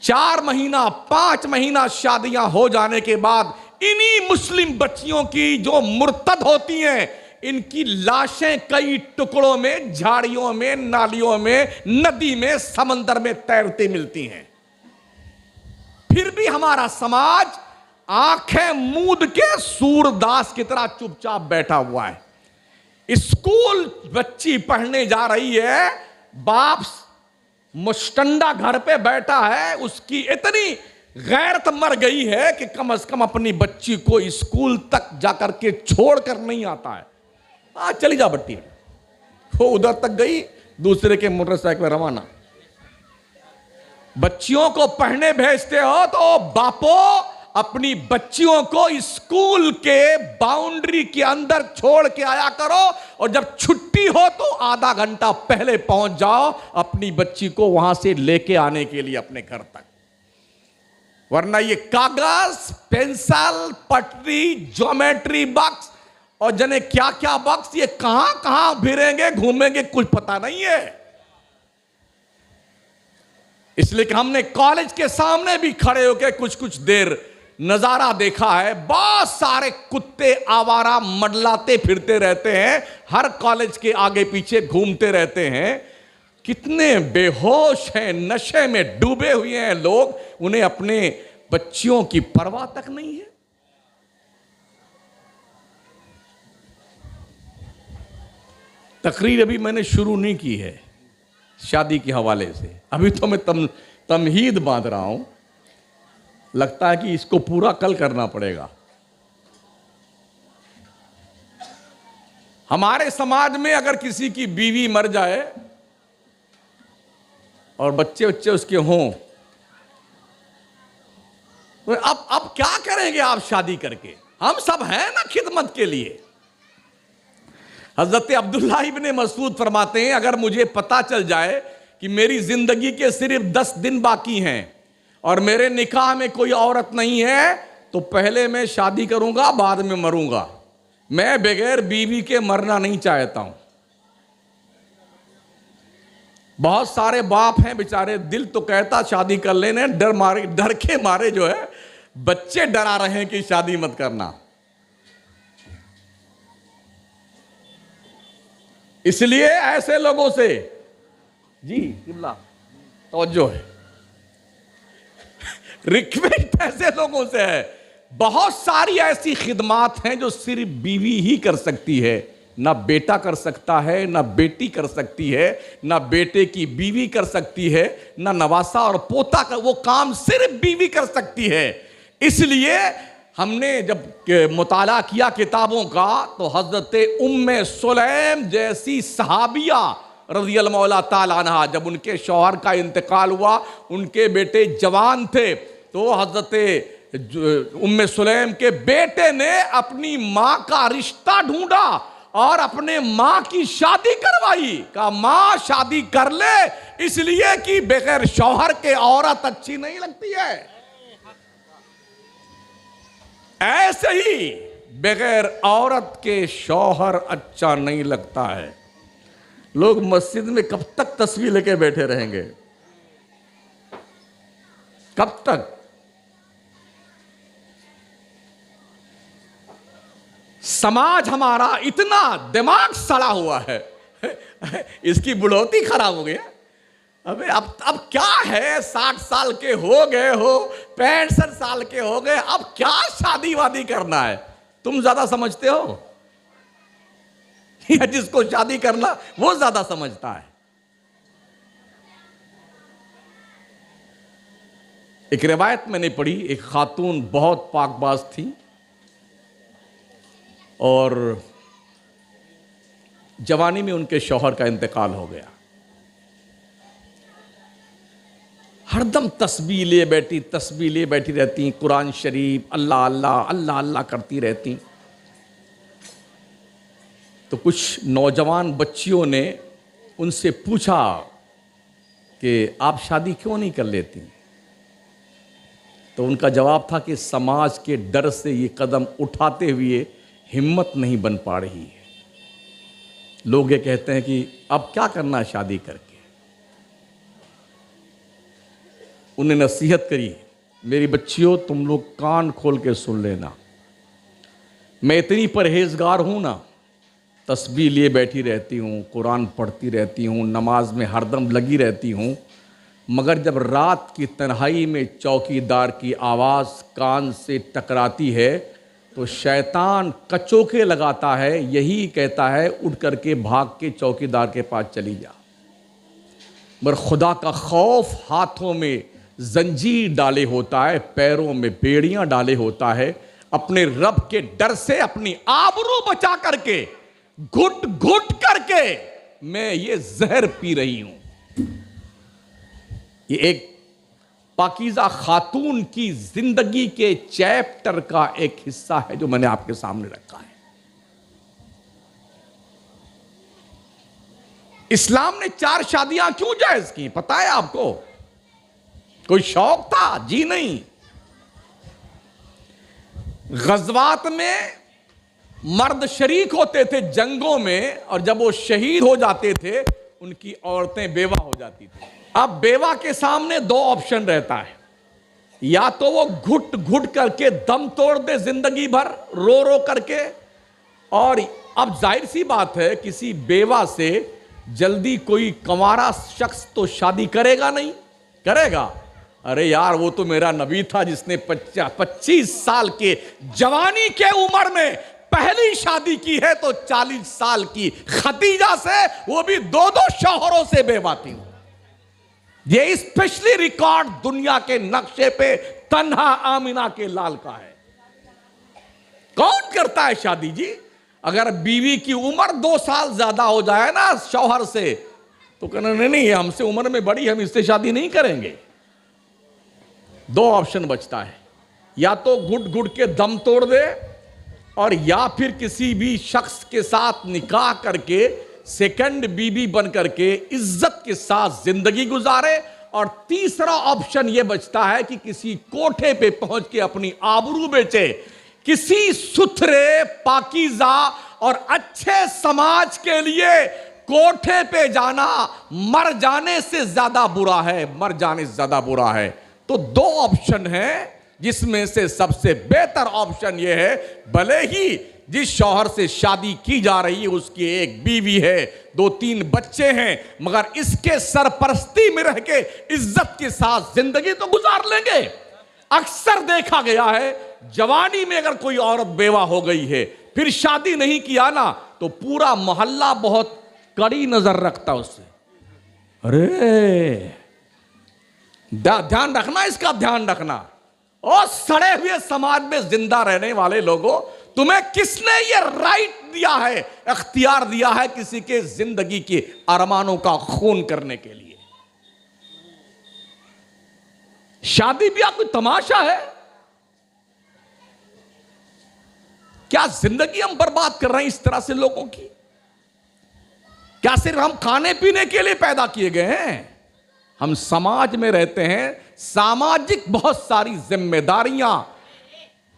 Speaker 1: 4 महीना 5 महीना शादियां हो जाने के बाद इन्हीं मुस्लिम बच्चियों की जो मुर्तद होती हैं, इनकी लाशें कई टुकड़ों में, झाड़ियों में, नालियों में, नदी में, समंदर में तैरती मिलती हैं। फिर भी हमारा समाज आंखें मूंद के सूरदास की तरह चुपचाप बैठा हुआ है। स्कूल बच्ची पढ़ने जा रही है, बाप मुस्टंडा घर पे बैठा है, उसकी इतनी गैरत मर गई है कि कम से कम अपनी बच्ची को स्कूल तक जाकर के छोड़कर नहीं आता है। चली जा बट्टी, वो उधर तक गई, दूसरे के मोटरसाइकिल में रवाना। बच्चियों को पढ़ने भेजते हो तो बापो अपनी बच्चियों को स्कूल के बाउंड्री के अंदर छोड़ के आया करो, और जब छुट्टी हो तो आधा घंटा पहले पहुंच जाओ अपनी बच्ची को वहां से लेके आने के लिए अपने घर तक। वरना ये कागज, पेंसिल, पटरी, ज्योमेट्री बॉक्स और जने क्या क्या बॉक्स, ये कहां कहां फिरेंगे घूमेंगे कुछ पता नहीं है। इसलिए कि हमने कॉलेज के सामने भी खड़े होकर कुछ कुछ देर नजारा देखा है। बहुत सारे कुत्ते आवारा मंडलाते फिरते रहते हैं, हर कॉलेज के आगे पीछे घूमते रहते हैं। कितने बेहोश हैं, नशे में डूबे हुए हैं लोग, उन्हें अपने बच्चियों की परवाह तक नहीं है। तकरीर अभी मैंने शुरू नहीं की है शादी के हवाले से, अभी तो मैं तमहीद बांध रहा हूं। लगता है कि इसको पूरा कल करना पड़ेगा। हमारे समाज में अगर किसी की बीवी मर जाए और बच्चे उसके हों, तो अब क्या करेंगे आप शादी करके? हम सब हैं ना खिदमत के लिए। हजरत अब्दुल्ला इब्ने मसूद फरमाते हैं, अगर मुझे पता चल जाए कि मेरी जिंदगी के सिर्फ 10 दिन बाकी हैं और मेरे निकाह में कोई औरत नहीं है, तो पहले मैं शादी करूंगा, बाद में मरूंगा। मैं बगैर बीवी के मरना नहीं चाहता हूं। बहुत सारे बाप हैं बेचारे, दिल तो कहता शादी कर लेने, डर के मारे जो है बच्चे डरा रहे हैं कि शादी मत करना। इसलिए ऐसे लोगों से जी किबला तवज्जो है, रिक्वेस्ट ऐसे लोगों से है। बहुत सारी ऐसी खिदमात हैं जो सिर्फ बीवी ही कर सकती है, ना बेटा कर सकता है, ना बेटी कर सकती है, ना बेटे की बीवी कर सकती है, ना नवासा और पोता का, वो काम सिर्फ बीवी कर सकती है। इसलिए हमने जब मुताला किया किताबों का, तो हजरत उम्मे सुलैम जैसी सहाबिया रज़ियल्लाहु ताला अन्हा, जब उनके शौहर का इंतकाल हुआ, उनके बेटे जवान थे, तो हजरत उम्मे सुलैम के बेटे ने अपनी माँ का रिश्ता ढूंढा और अपने माँ की शादी करवाई। कहा माँ शादी कर ले, इसलिए कि बगैर शौहर के औरत अच्छी नहीं लगती है। ऐसे ही बगैर औरत के शौहर अच्छा नहीं लगता है। लोग मस्जिद में कब तक तस्वीर लेके बैठे रहेंगे? कब तक? समाज हमारा इतना दिमाग सड़ा हुआ है, इसकी बुढ़ौती खराब हो गई है। अबे अब क्या है, 60 साल के हो गए हो, 65 साल के हो गए, अब क्या शादी वादी करना है? तुम ज्यादा समझते हो या जिसको शादी करना वो ज्यादा समझता है? एक रिवायत मैंने पढ़ी, एक खातून बहुत पाकबाज थी और जवानी में उनके शौहर का इंतकाल हो गया। हरदम तस्बीह लिए बैठी रहती, कुरान शरीफ अल्लाह अल्लाह अल्लाह अल्लाह करती रहती। तो कुछ नौजवान बच्चियों ने उनसे पूछा कि आप शादी क्यों नहीं कर लेती? तो उनका जवाब था कि समाज के डर से ये कदम उठाते हुए हिम्मत नहीं बन पा रही है। लोग ये कहते हैं कि अब क्या करना है शादी करके। उन्हें नसीहत करी, मेरी बच्चियों तुम लोग कान खोल के सुन लेना, मैं इतनी परहेजगार हूं ना, तस्बीह लिए बैठी रहती हूं, कुरान पढ़ती रहती हूं, नमाज में हरदम लगी रहती हूं, मगर जब रात की तन्हाई में चौकीदार की आवाज़ कान से टकराती है तो शैतान कचोके लगाता है, यही कहता है उठ करके भाग के चौकीदार के पास चली जा। मगर खुदा का खौफ हाथों में जंजीर डाले होता है, पैरों में बेड़ियां डाले होता है, अपने रब के डर से अपनी आबरू बचा करके घुट घुट करके मैं ये जहर पी रही हूं। ये एक पाकीज़ा खातून की जिंदगी के चैप्टर का एक हिस्सा है जो मैंने आपके सामने रखा है। इस्लाम ने 4 शादियां क्यों जायज की पता है आपको? कोई शौक था? जी नहीं। गज़वात में मर्द शरीक होते थे जंगों में, और जब वो शहीद हो जाते थे उनकी औरतें बेवा हो जाती थी। अब बेवा के सामने 2 ऑप्शन रहता है, या तो वो घुट घुट करके दम तोड़ दे जिंदगी भर रो रो करके, और अब जाहिर सी बात है किसी बेवा से जल्दी कोई कंवारा शख्स तो शादी करेगा नहीं, करेगा? अरे यार वो तो मेरा नबी था जिसने 25 साल के जवानी के उम्र में पहली शादी की है, तो 40 साल की खदीजा से, वो भी 2-2 शौहरों से बेवा थी। ये स्पेशली रिकॉर्ड दुनिया के नक्शे पे तन्हा आमिना के लाल का है। कौन करता है शादी जी? अगर बीवी की उम्र 2 साल ज्यादा हो जाए ना शौहर से, तो कहना नहीं हमसे उम्र में बड़ी, हम इससे शादी नहीं करेंगे। 2 ऑप्शन बचता है, या तो घुट घुट के दम तोड़ दे, और या फिर किसी भी शख्स के साथ निकाह करके सेकंड बीबी बन करके इज्जत के साथ जिंदगी गुजारे, और तीसरा ऑप्शन यह बचता है कि किसी कोठे पे पहुंच के अपनी आबरू बेचे। किसी सुथरे पाकीज़ा और अच्छे समाज के लिए कोठे पे जाना मर जाने से ज्यादा बुरा है, मर जाने से ज्यादा बुरा है। तो 2 ऑप्शन हैं, जिसमें से सबसे बेहतर ऑप्शन यह है, भले ही जिस शौहर से शादी की जा रही है उसकी एक बीवी है, 2-3 बच्चे हैं, मगर इसके सरपरस्ती में रह के इज्जत के साथ जिंदगी तो गुजार लेंगे। अक्सर देखा गया है जवानी में अगर कोई औरत बेवा हो गई है फिर शादी नहीं किया ना, तो पूरा मोहल्ला बहुत कड़ी नजर रखता उससे। अरे ध्यान रखना, इसका ध्यान रखना। और सड़े हुए समाज में जिंदा रहने वाले लोगों, तुम्हें किसने ये राइट दिया है, अख्तियार दिया है किसी के जिंदगी के अरमानों का खून करने के लिए? शादी ब्याह कोई तमाशा है क्या? जिंदगी हम बर्बाद कर रहे हैं इस तरह से लोगों की? क्या सिर्फ हम खाने पीने के लिए पैदा किए गए हैं? हम समाज में रहते हैं, सामाजिक बहुत सारी जिम्मेदारियां,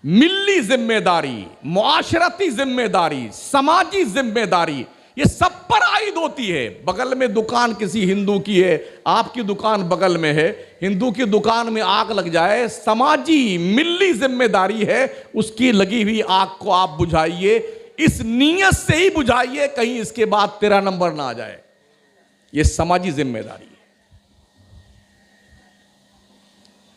Speaker 1: मिल्ली जिम्मेदारी, मुआशरती जिम्मेदारी, समाजी जिम्मेदारी, ये सब पर आयद होती है। बगल में दुकान किसी हिंदू की है, आपकी दुकान बगल में है, हिंदू की दुकान में आग लग जाए, समाजी मिल्ली जिम्मेदारी है उसकी लगी हुई आग को आप बुझाइए, इस नीयत से ही बुझाइए कहीं इसके बाद तेरा नंबर ना आ जाए। ये समाजी जिम्मेदारी है।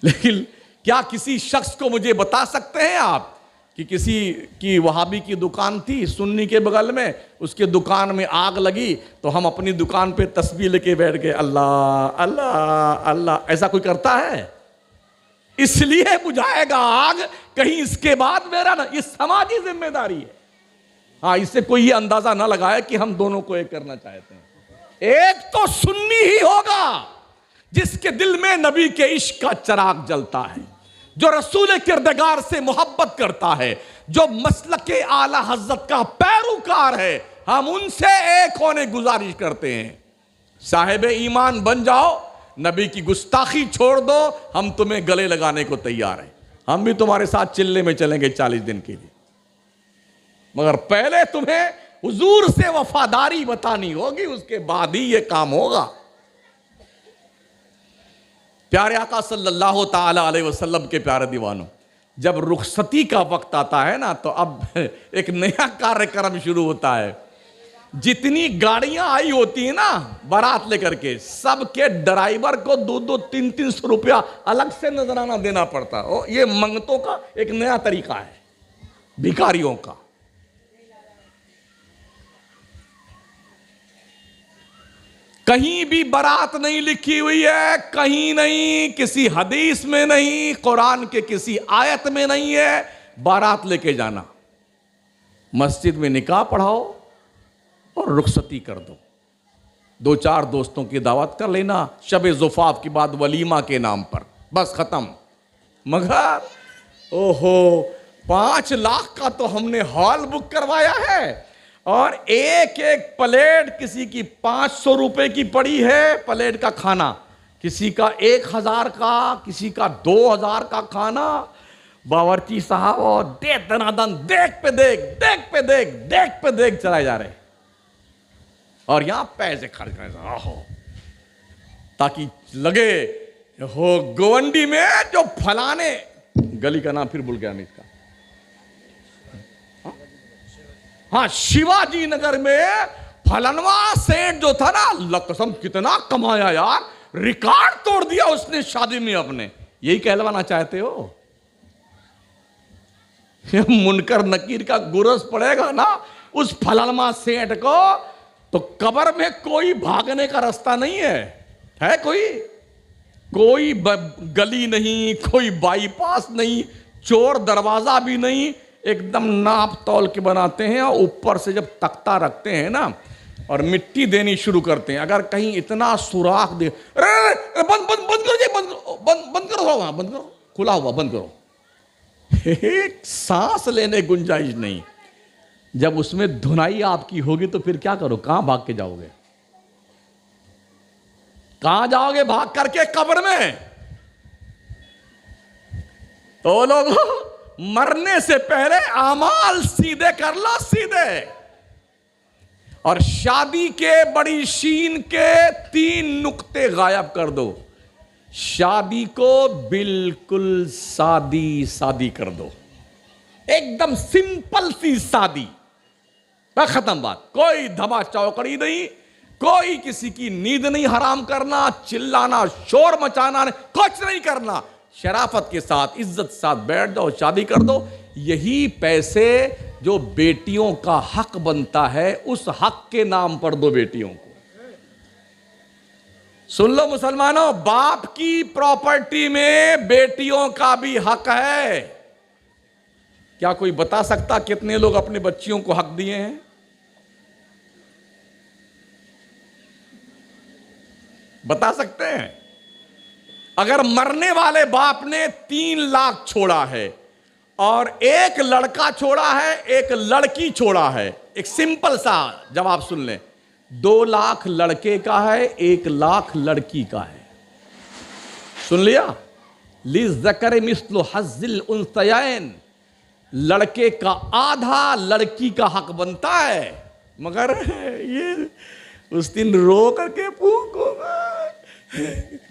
Speaker 1: लेकिन क्या किसी शख्स को मुझे बता सकते हैं आप कि किसी की वहाबी की दुकान थी सुन्नी के बगल में, उसके दुकान में आग लगी तो हम अपनी दुकान पे तस्बीह लेके बैठ गए, अल्लाह अल्लाह अल्लाह। ऐसा कोई करता है? इसलिए बुझाएगा आग कहीं इसके बाद मेरा ना। ये समाजी जिम्मेदारी है। हाँ, इससे कोई ये अंदाजा ना लगाए कि हम दोनों को एक करना चाहते हैं। एक तो सुन्नी ही होगा जिसके दिल में नबी के इश्क का चिराग जलता है, जो रसूल किरदगार से मोहब्बत करता है, जो मसलक आला हज़रत का पैरोकार है। हम उनसे एक होने गुजारिश करते हैं। साहिब ईमान बन जाओ, नबी की गुस्ताखी छोड़ दो, हम तुम्हें गले लगाने को तैयार हैं। हम भी तुम्हारे साथ चिल्ले में चलेंगे 40 दिन के लिए, मगर पहले तुम्हें हुजूर से वफादारी बतानी होगी, उसके बाद ही यह काम होगा। प्यारे आका सल्लल्लाहु ताला अलैहि वसल्लम के प्यारे दीवानों, जब रुखसती का वक्त आता है ना, तो अब एक नया कार्यक्रम शुरू होता है। जितनी गाड़ियां आई होती है ना बारात लेकर के, सबके ड्राइवर को 200 300 रुपया अलग से नजराना देना पड़ता है। ये मंगतों का एक नया तरीका है, भिखारियों का। कहीं भी बारात नहीं लिखी हुई है, कहीं नहीं, किसी हदीस में नहीं, कुरान के किसी आयत में नहीं है बारात लेके जाना। मस्जिद में निकाह पढ़ाओ और रुखसती कर दो, 2-4 दोस्तों की दावत कर लेना, शब ज़ुफ़ाफ के बाद वलीमा के नाम पर, बस खत्म। मगर ओहो, 5 लाख का तो हमने हॉल बुक करवाया है और एक एक प्लेट किसी की 500 रुपए की पड़ी है प्लेट का खाना, किसी का 1000 का, किसी का 2000 का खाना। बावर्ची साहब और दे दनादन, देख पे देख, देख पे देख, देख पे देख चलाए जा रहे, और यहां पैसे खर्च कर हो ताकि लगे हो गोवंडी में जो फलाने गली का नाम फिर भूल गया मैं इसका, हाँ, शिवाजी नगर में फलनवा सेठ जो था ना, अल्लाह कसम कितना कमाया यार, रिकॉर्ड तोड़ दिया उसने शादी में अपने। यही कहलवाना चाहते हो? मुनकर नकीर का गुरस पड़ेगा ना उस फलनवा सेठ को, तो कब्र में कोई भागने का रास्ता नहीं है कोई गली नहीं, कोई बाईपास नहीं, चोर दरवाजा भी नहीं, एकदम नाप तौल के बनाते हैं। और ऊपर से जब तख्ता रखते हैं ना और मिट्टी देनी शुरू करते हैं, अगर कहीं इतना सुराख दे, बंद बंद बंद करो जी, बंद करो, वहां बंद करो, खुला हुआ बंद करो, एक सांस लेने गुंजाइश नहीं। जब उसमें धुनाई आपकी होगी तो फिर क्या करो? कहां भाग के जाओगे? कहां जाओगे भाग करके? कब्र में। तो लोग मरने से पहले आमाल सीधे कर लो, सीधे। और शादी के बड़ी शीन के 3 नुक्ते गायब कर दो। शादी को बिल्कुल सादी सादी कर दो, एकदम सिंपल सी शादी, खत्म बात। कोई धमा चौकड़ी नहीं, कोई किसी की नींद नहीं हराम करना, चिल्लाना, शोर मचाना, कुछ नहीं करना। शराफत के साथ, इज्जत साथ बैठ जाओ, शादी कर दो। यही पैसे जो बेटियों का हक बनता है, उस हक के नाम पर दो बेटियों को। सुन लो मुसलमानों, बाप की प्रॉपर्टी में बेटियों का भी हक है। क्या कोई बता सकता कितने लोग अपने बच्चियों को हक दिए हैं? बता सकते हैं? अगर मरने वाले बाप ने 3 लाख छोड़ा है और एक लड़का छोड़ा है, एक लड़की छोड़ा है, एक सिंपल सा जवाब सुन लें, 2 लाख लड़के का है, 1 लाख लड़की का है। सुन लिया? लिज़्ज़करि मिस्लु हज़्ज़िल उन्सयैन, लड़के का आधा लड़की का हक बनता है। मगर ये उस दिन रो करके फूकोगा,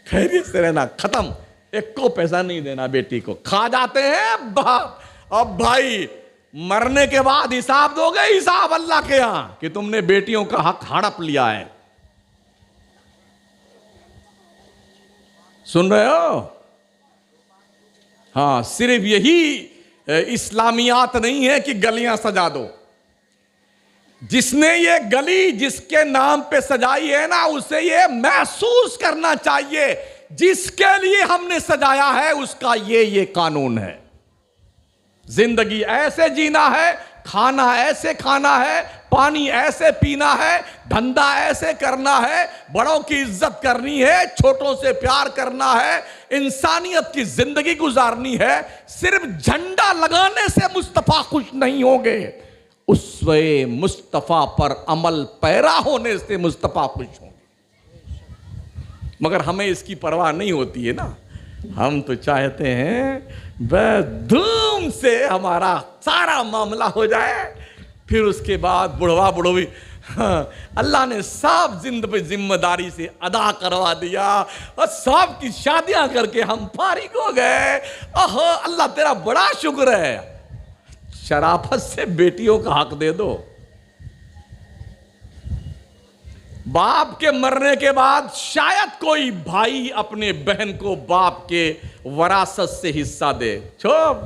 Speaker 1: खैरियत से रहना, खत्म, एक को पैसा नहीं देना बेटी को। खा जाते हैं बाप। अब भाई मरने के बाद हिसाब दोगे, हिसाब अल्लाह के यहां कि तुमने बेटियों का हक हड़प लिया है। सुन रहे हो? हाँ, सिर्फ यही इस्लामियात नहीं है कि गलियां सजा दो। जिसने ये गली जिसके नाम पे सजाई है ना, उसे ये महसूस करना चाहिए जिसके लिए हमने सजाया है उसका ये कानून है। जिंदगी ऐसे जीना है, खाना ऐसे खाना है, पानी ऐसे पीना है, धंधा ऐसे करना है, बड़ों की इज्जत करनी है, छोटों से प्यार करना है, इंसानियत की जिंदगी गुजारनी है। सिर्फ झंडा लगाने से मुस्तफा खुश नहीं होंगे, उसवे मुस्तफा पर अमल पैरा होने से मुस्तफा खुश होंगे। मगर हमें इसकी परवाह नहीं होती है ना। हम तो चाहते हैं बस धूम से हमारा सारा मामला हो जाए, फिर उसके बाद बुढ़वा बुढ़वी, हाँ, अल्लाह ने सब जिम्मेदारी से अदा करवा दिया और सब की शादियां करके हम फारिग हो गए। ओहो अल्लाह तेरा बड़ा शुक्र है। शराफत से बेटियों का हक दे दो। बाप के मरने के बाद शायद कोई भाई अपने बहन को बाप के वरासत से हिस्सा दे। छोप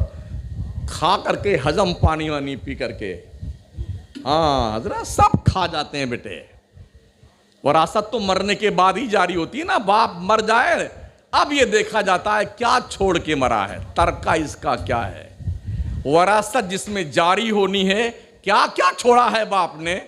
Speaker 1: खा करके हजम पानी वानी पी करके, हाँ जरा सब खा जाते हैं बेटे। वरासत तो मरने के बाद ही जारी होती है ना। बाप मर जाए अब ये देखा जाता है क्या छोड़ के मरा है, तरका इसका क्या है। वरासत जिसमें जारी होनी है, क्या क्या छोड़ा है बाप ने,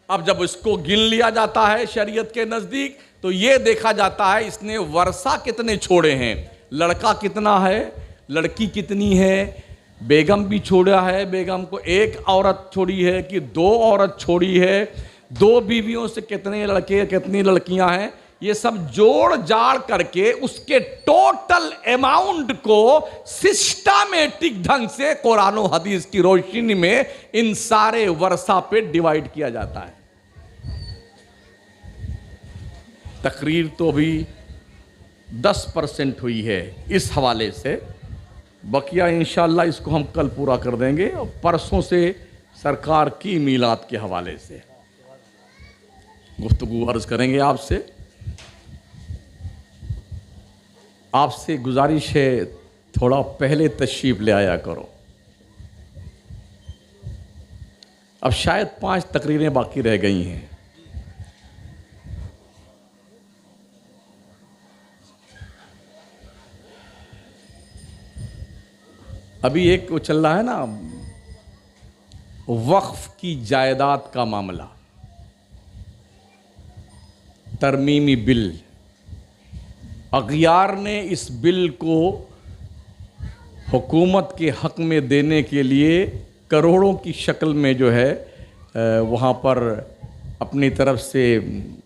Speaker 1: अब जब इसको गिन लिया जाता है शरीयत के नजदीक तो ये देखा जाता है इसने वर्षा कितने छोड़े हैं। लड़का कितना है, लड़की कितनी है, बेगम भी छोड़ा है, बेगम को एक औरत छोड़ी है कि दो औरत छोड़ी है, दो बीवियों से कितने लड़के कितनी लड़कियां हैं, ये सब जोड़ जाड़ करके उसके टोटल अमाउंट को सिस्टमेटिक ढंग से कुरान और हदीस की रोशनी में इन सारे वर्षा पे डिवाइड किया जाता है। तकरीर तो अभी 10% हुई है इस हवाले से, बकिया इंशाअल्लाह इसको हम कल पूरा कर देंगे। और परसों से सरकार की मीलाद के हवाले से गुफ्तगू अर्ज करेंगे आपसे। आपसे गुजारिश है थोड़ा पहले तशरीफ ले आया करो। अब शायद 5 तकरीरें बाकी रह गई हैं। अभी एक वो चल रहा है ना वक्फ की जायदाद का मामला, तरमीमी बिल। अगियार ने इस बिल को हुकूमत के हक में देने के लिए करोड़ों की शक्ल में जो है वहाँ पर अपनी तरफ से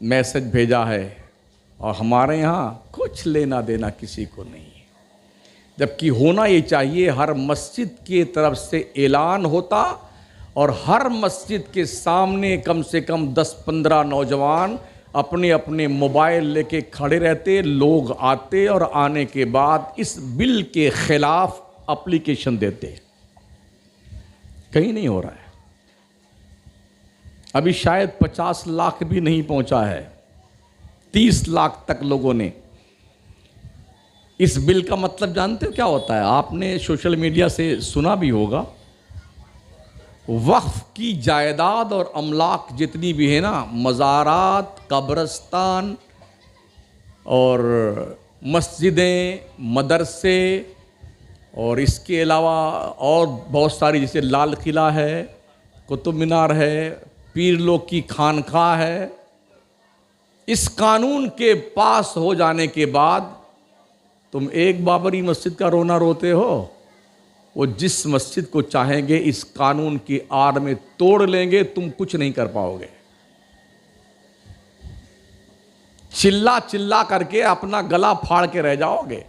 Speaker 1: मैसेज भेजा है, और हमारे यहाँ कुछ लेना देना किसी को नहीं है। जबकि होना ये चाहिए, हर मस्जिद की तरफ से ऐलान होता और हर मस्जिद के सामने कम से कम 10-15 नौजवान अपने अपने मोबाइल लेके खड़े रहते, लोग आते और आने के बाद इस बिल के खिलाफ एप्लीकेशन देते। कहीं नहीं हो रहा है। अभी शायद 50 लाख भी नहीं पहुंचा है, 30 लाख तक लोगों ने। इस बिल का मतलब जानते हो क्या होता है? आपने सोशल मीडिया से सुना भी होगा। वक्फ की जायदाद और अमलाक जितनी भी है ना, मज़ारात, कब्रस्तान और मस्जिदें, मदरसे और इसके अलावा और बहुत सारी, जैसे लाल किला है, कुतुब मीनार है, पीर लोग की खानकाह है, इस कानून के पास हो जाने के बाद तुम एक बाबरी मस्जिद का रोना रोते हो, वो जिस मस्जिद को चाहेंगे इस कानून की आड़ में तोड़ लेंगे, तुम कुछ नहीं कर पाओगे। चिल्ला चिल्ला करके अपना गला फाड़ के रह जाओगे।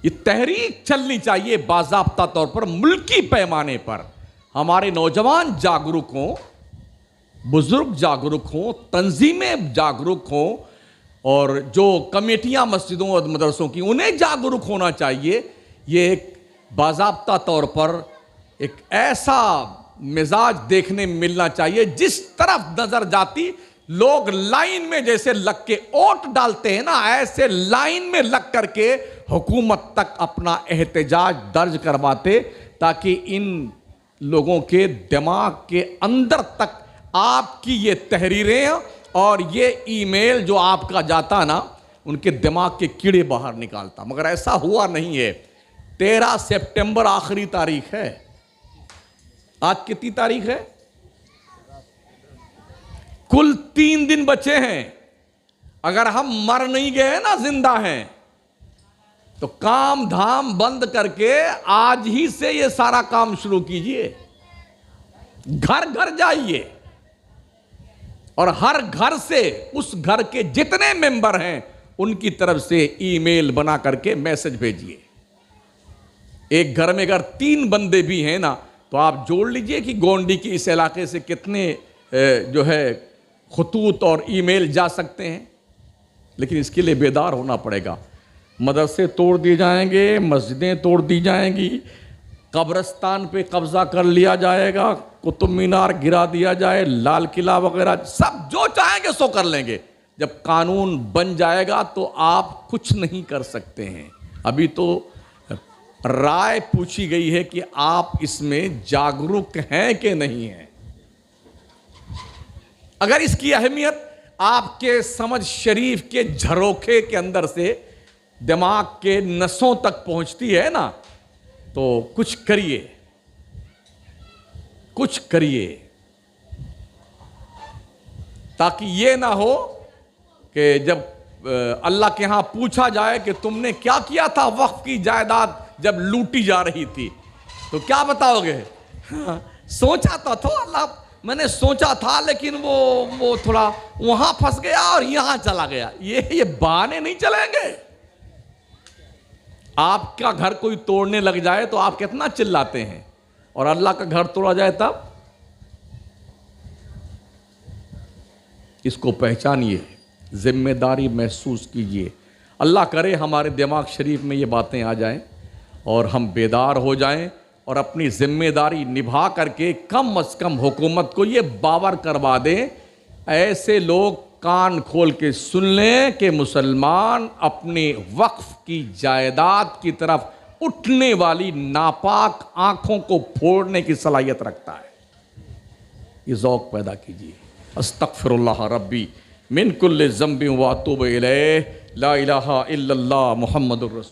Speaker 1: ये तहरीक चलनी चाहिए बाज़ाब्ता तौर पर, मुल्की पैमाने पर। हमारे नौजवान जागरूक हों, बुजुर्ग जागरूक हों, तंजीमें जागरूक हों, और जो कमेटियां मस्जिदों और मदरसों की उन्हें जागरूक होना चाहिए। ये एक बाज़ाब्ता तौर पर एक ऐसा मिजाज देखने मिलना चाहिए जिस तरफ नजर जाती लोग लाइन में जैसे लग के वोट डालते हैं ना, ऐसे लाइन में लग करके हुकूमत तक अपना एहतजाज दर्ज करवाते, ताकि इन लोगों के दिमाग के अंदर तक आपकी ये तहरीरें और ये ईमेल जो आपका जाता ना, उनके दिमाग के कीड़े बाहर निकालता। मगर ऐसा हुआ नहीं है। 13 सितंबर आखिरी तारीख है। आज कितनी तारीख है? कुल 3 दिन बचे हैं। अगर हम मर नहीं गए ना, जिंदा हैं, तो काम धाम बंद करके आज ही से ये सारा काम शुरू कीजिए। घर घर जाइए और हर घर से उस घर के जितने मेंबर हैं उनकी तरफ से ईमेल बना करके मैसेज भेजिए। एक घर में अगर 3 बंदे भी हैं ना, तो आप जोड़ लीजिए कि गोंडी के इस इलाके से कितने जो है खतूत और ईमेल जा सकते हैं। लेकिन इसके लिए बेदार होना पड़ेगा। मदरसे तोड़ दिए जाएंगे, मस्जिदें तोड़ दी जाएंगी, कब्रिस्तान पे कब्जा कर लिया जाएगा, कुतुब मीनार गिरा दिया जाए, लाल किला वगैरह, सब जो चाहेंगे सो कर लेंगे। जब कानून बन जाएगा तो आप कुछ नहीं कर सकते हैं। अभी तो राय पूछी गई है कि आप इसमें जागरूक हैं कि नहीं हैं। अगर इसकी अहमियत आपके समझ शरीफ के झरोखे के अंदर से दिमाग के नसों तक पहुंचती है ना, तो कुछ करिए, कुछ करिए, ताकि ये ना हो कि जब अल्लाह के यहां पूछा जाए कि तुमने क्या किया था वक्फ की जायदाद जब लूटी जा रही थी, तो क्या बताओगे? हाँ, सोचा तो अल्लाह, मैंने सोचा था, लेकिन वो थोड़ा वहां फंस गया और यहां चला गया। ये बहाने नहीं चलेंगे। आपका घर कोई तोड़ने लग जाए तो आप कितना चिल्लाते हैं, और अल्लाह का घर तोड़ा जाए तब? इसको पहचानिए, जिम्मेदारी महसूस कीजिए। अल्लाह करे हमारे दिमाग शरीफ में ये बातें आ जाएं और हम बेदार हो जाएं और अपनी जिम्मेदारी निभा करके कम अज़ कम हुकूमत को ये बावर करवा दें, ऐसे लोग कान खोल के सुन लें कि मुसलमान अपने वक्फ की जायदाद की तरफ उठने वाली नापाक आंखों को फोड़ने की सलाहियत रखता है। ये ज़ौक़ पैदा कीजिए। अस्तग़फ़िरुल्लाह रब्बी मिन कुल्लि ज़ंबिन व अतूबु इलैह, ला इलाहा इल्लल्लाह मुहम्मदुर रसूल।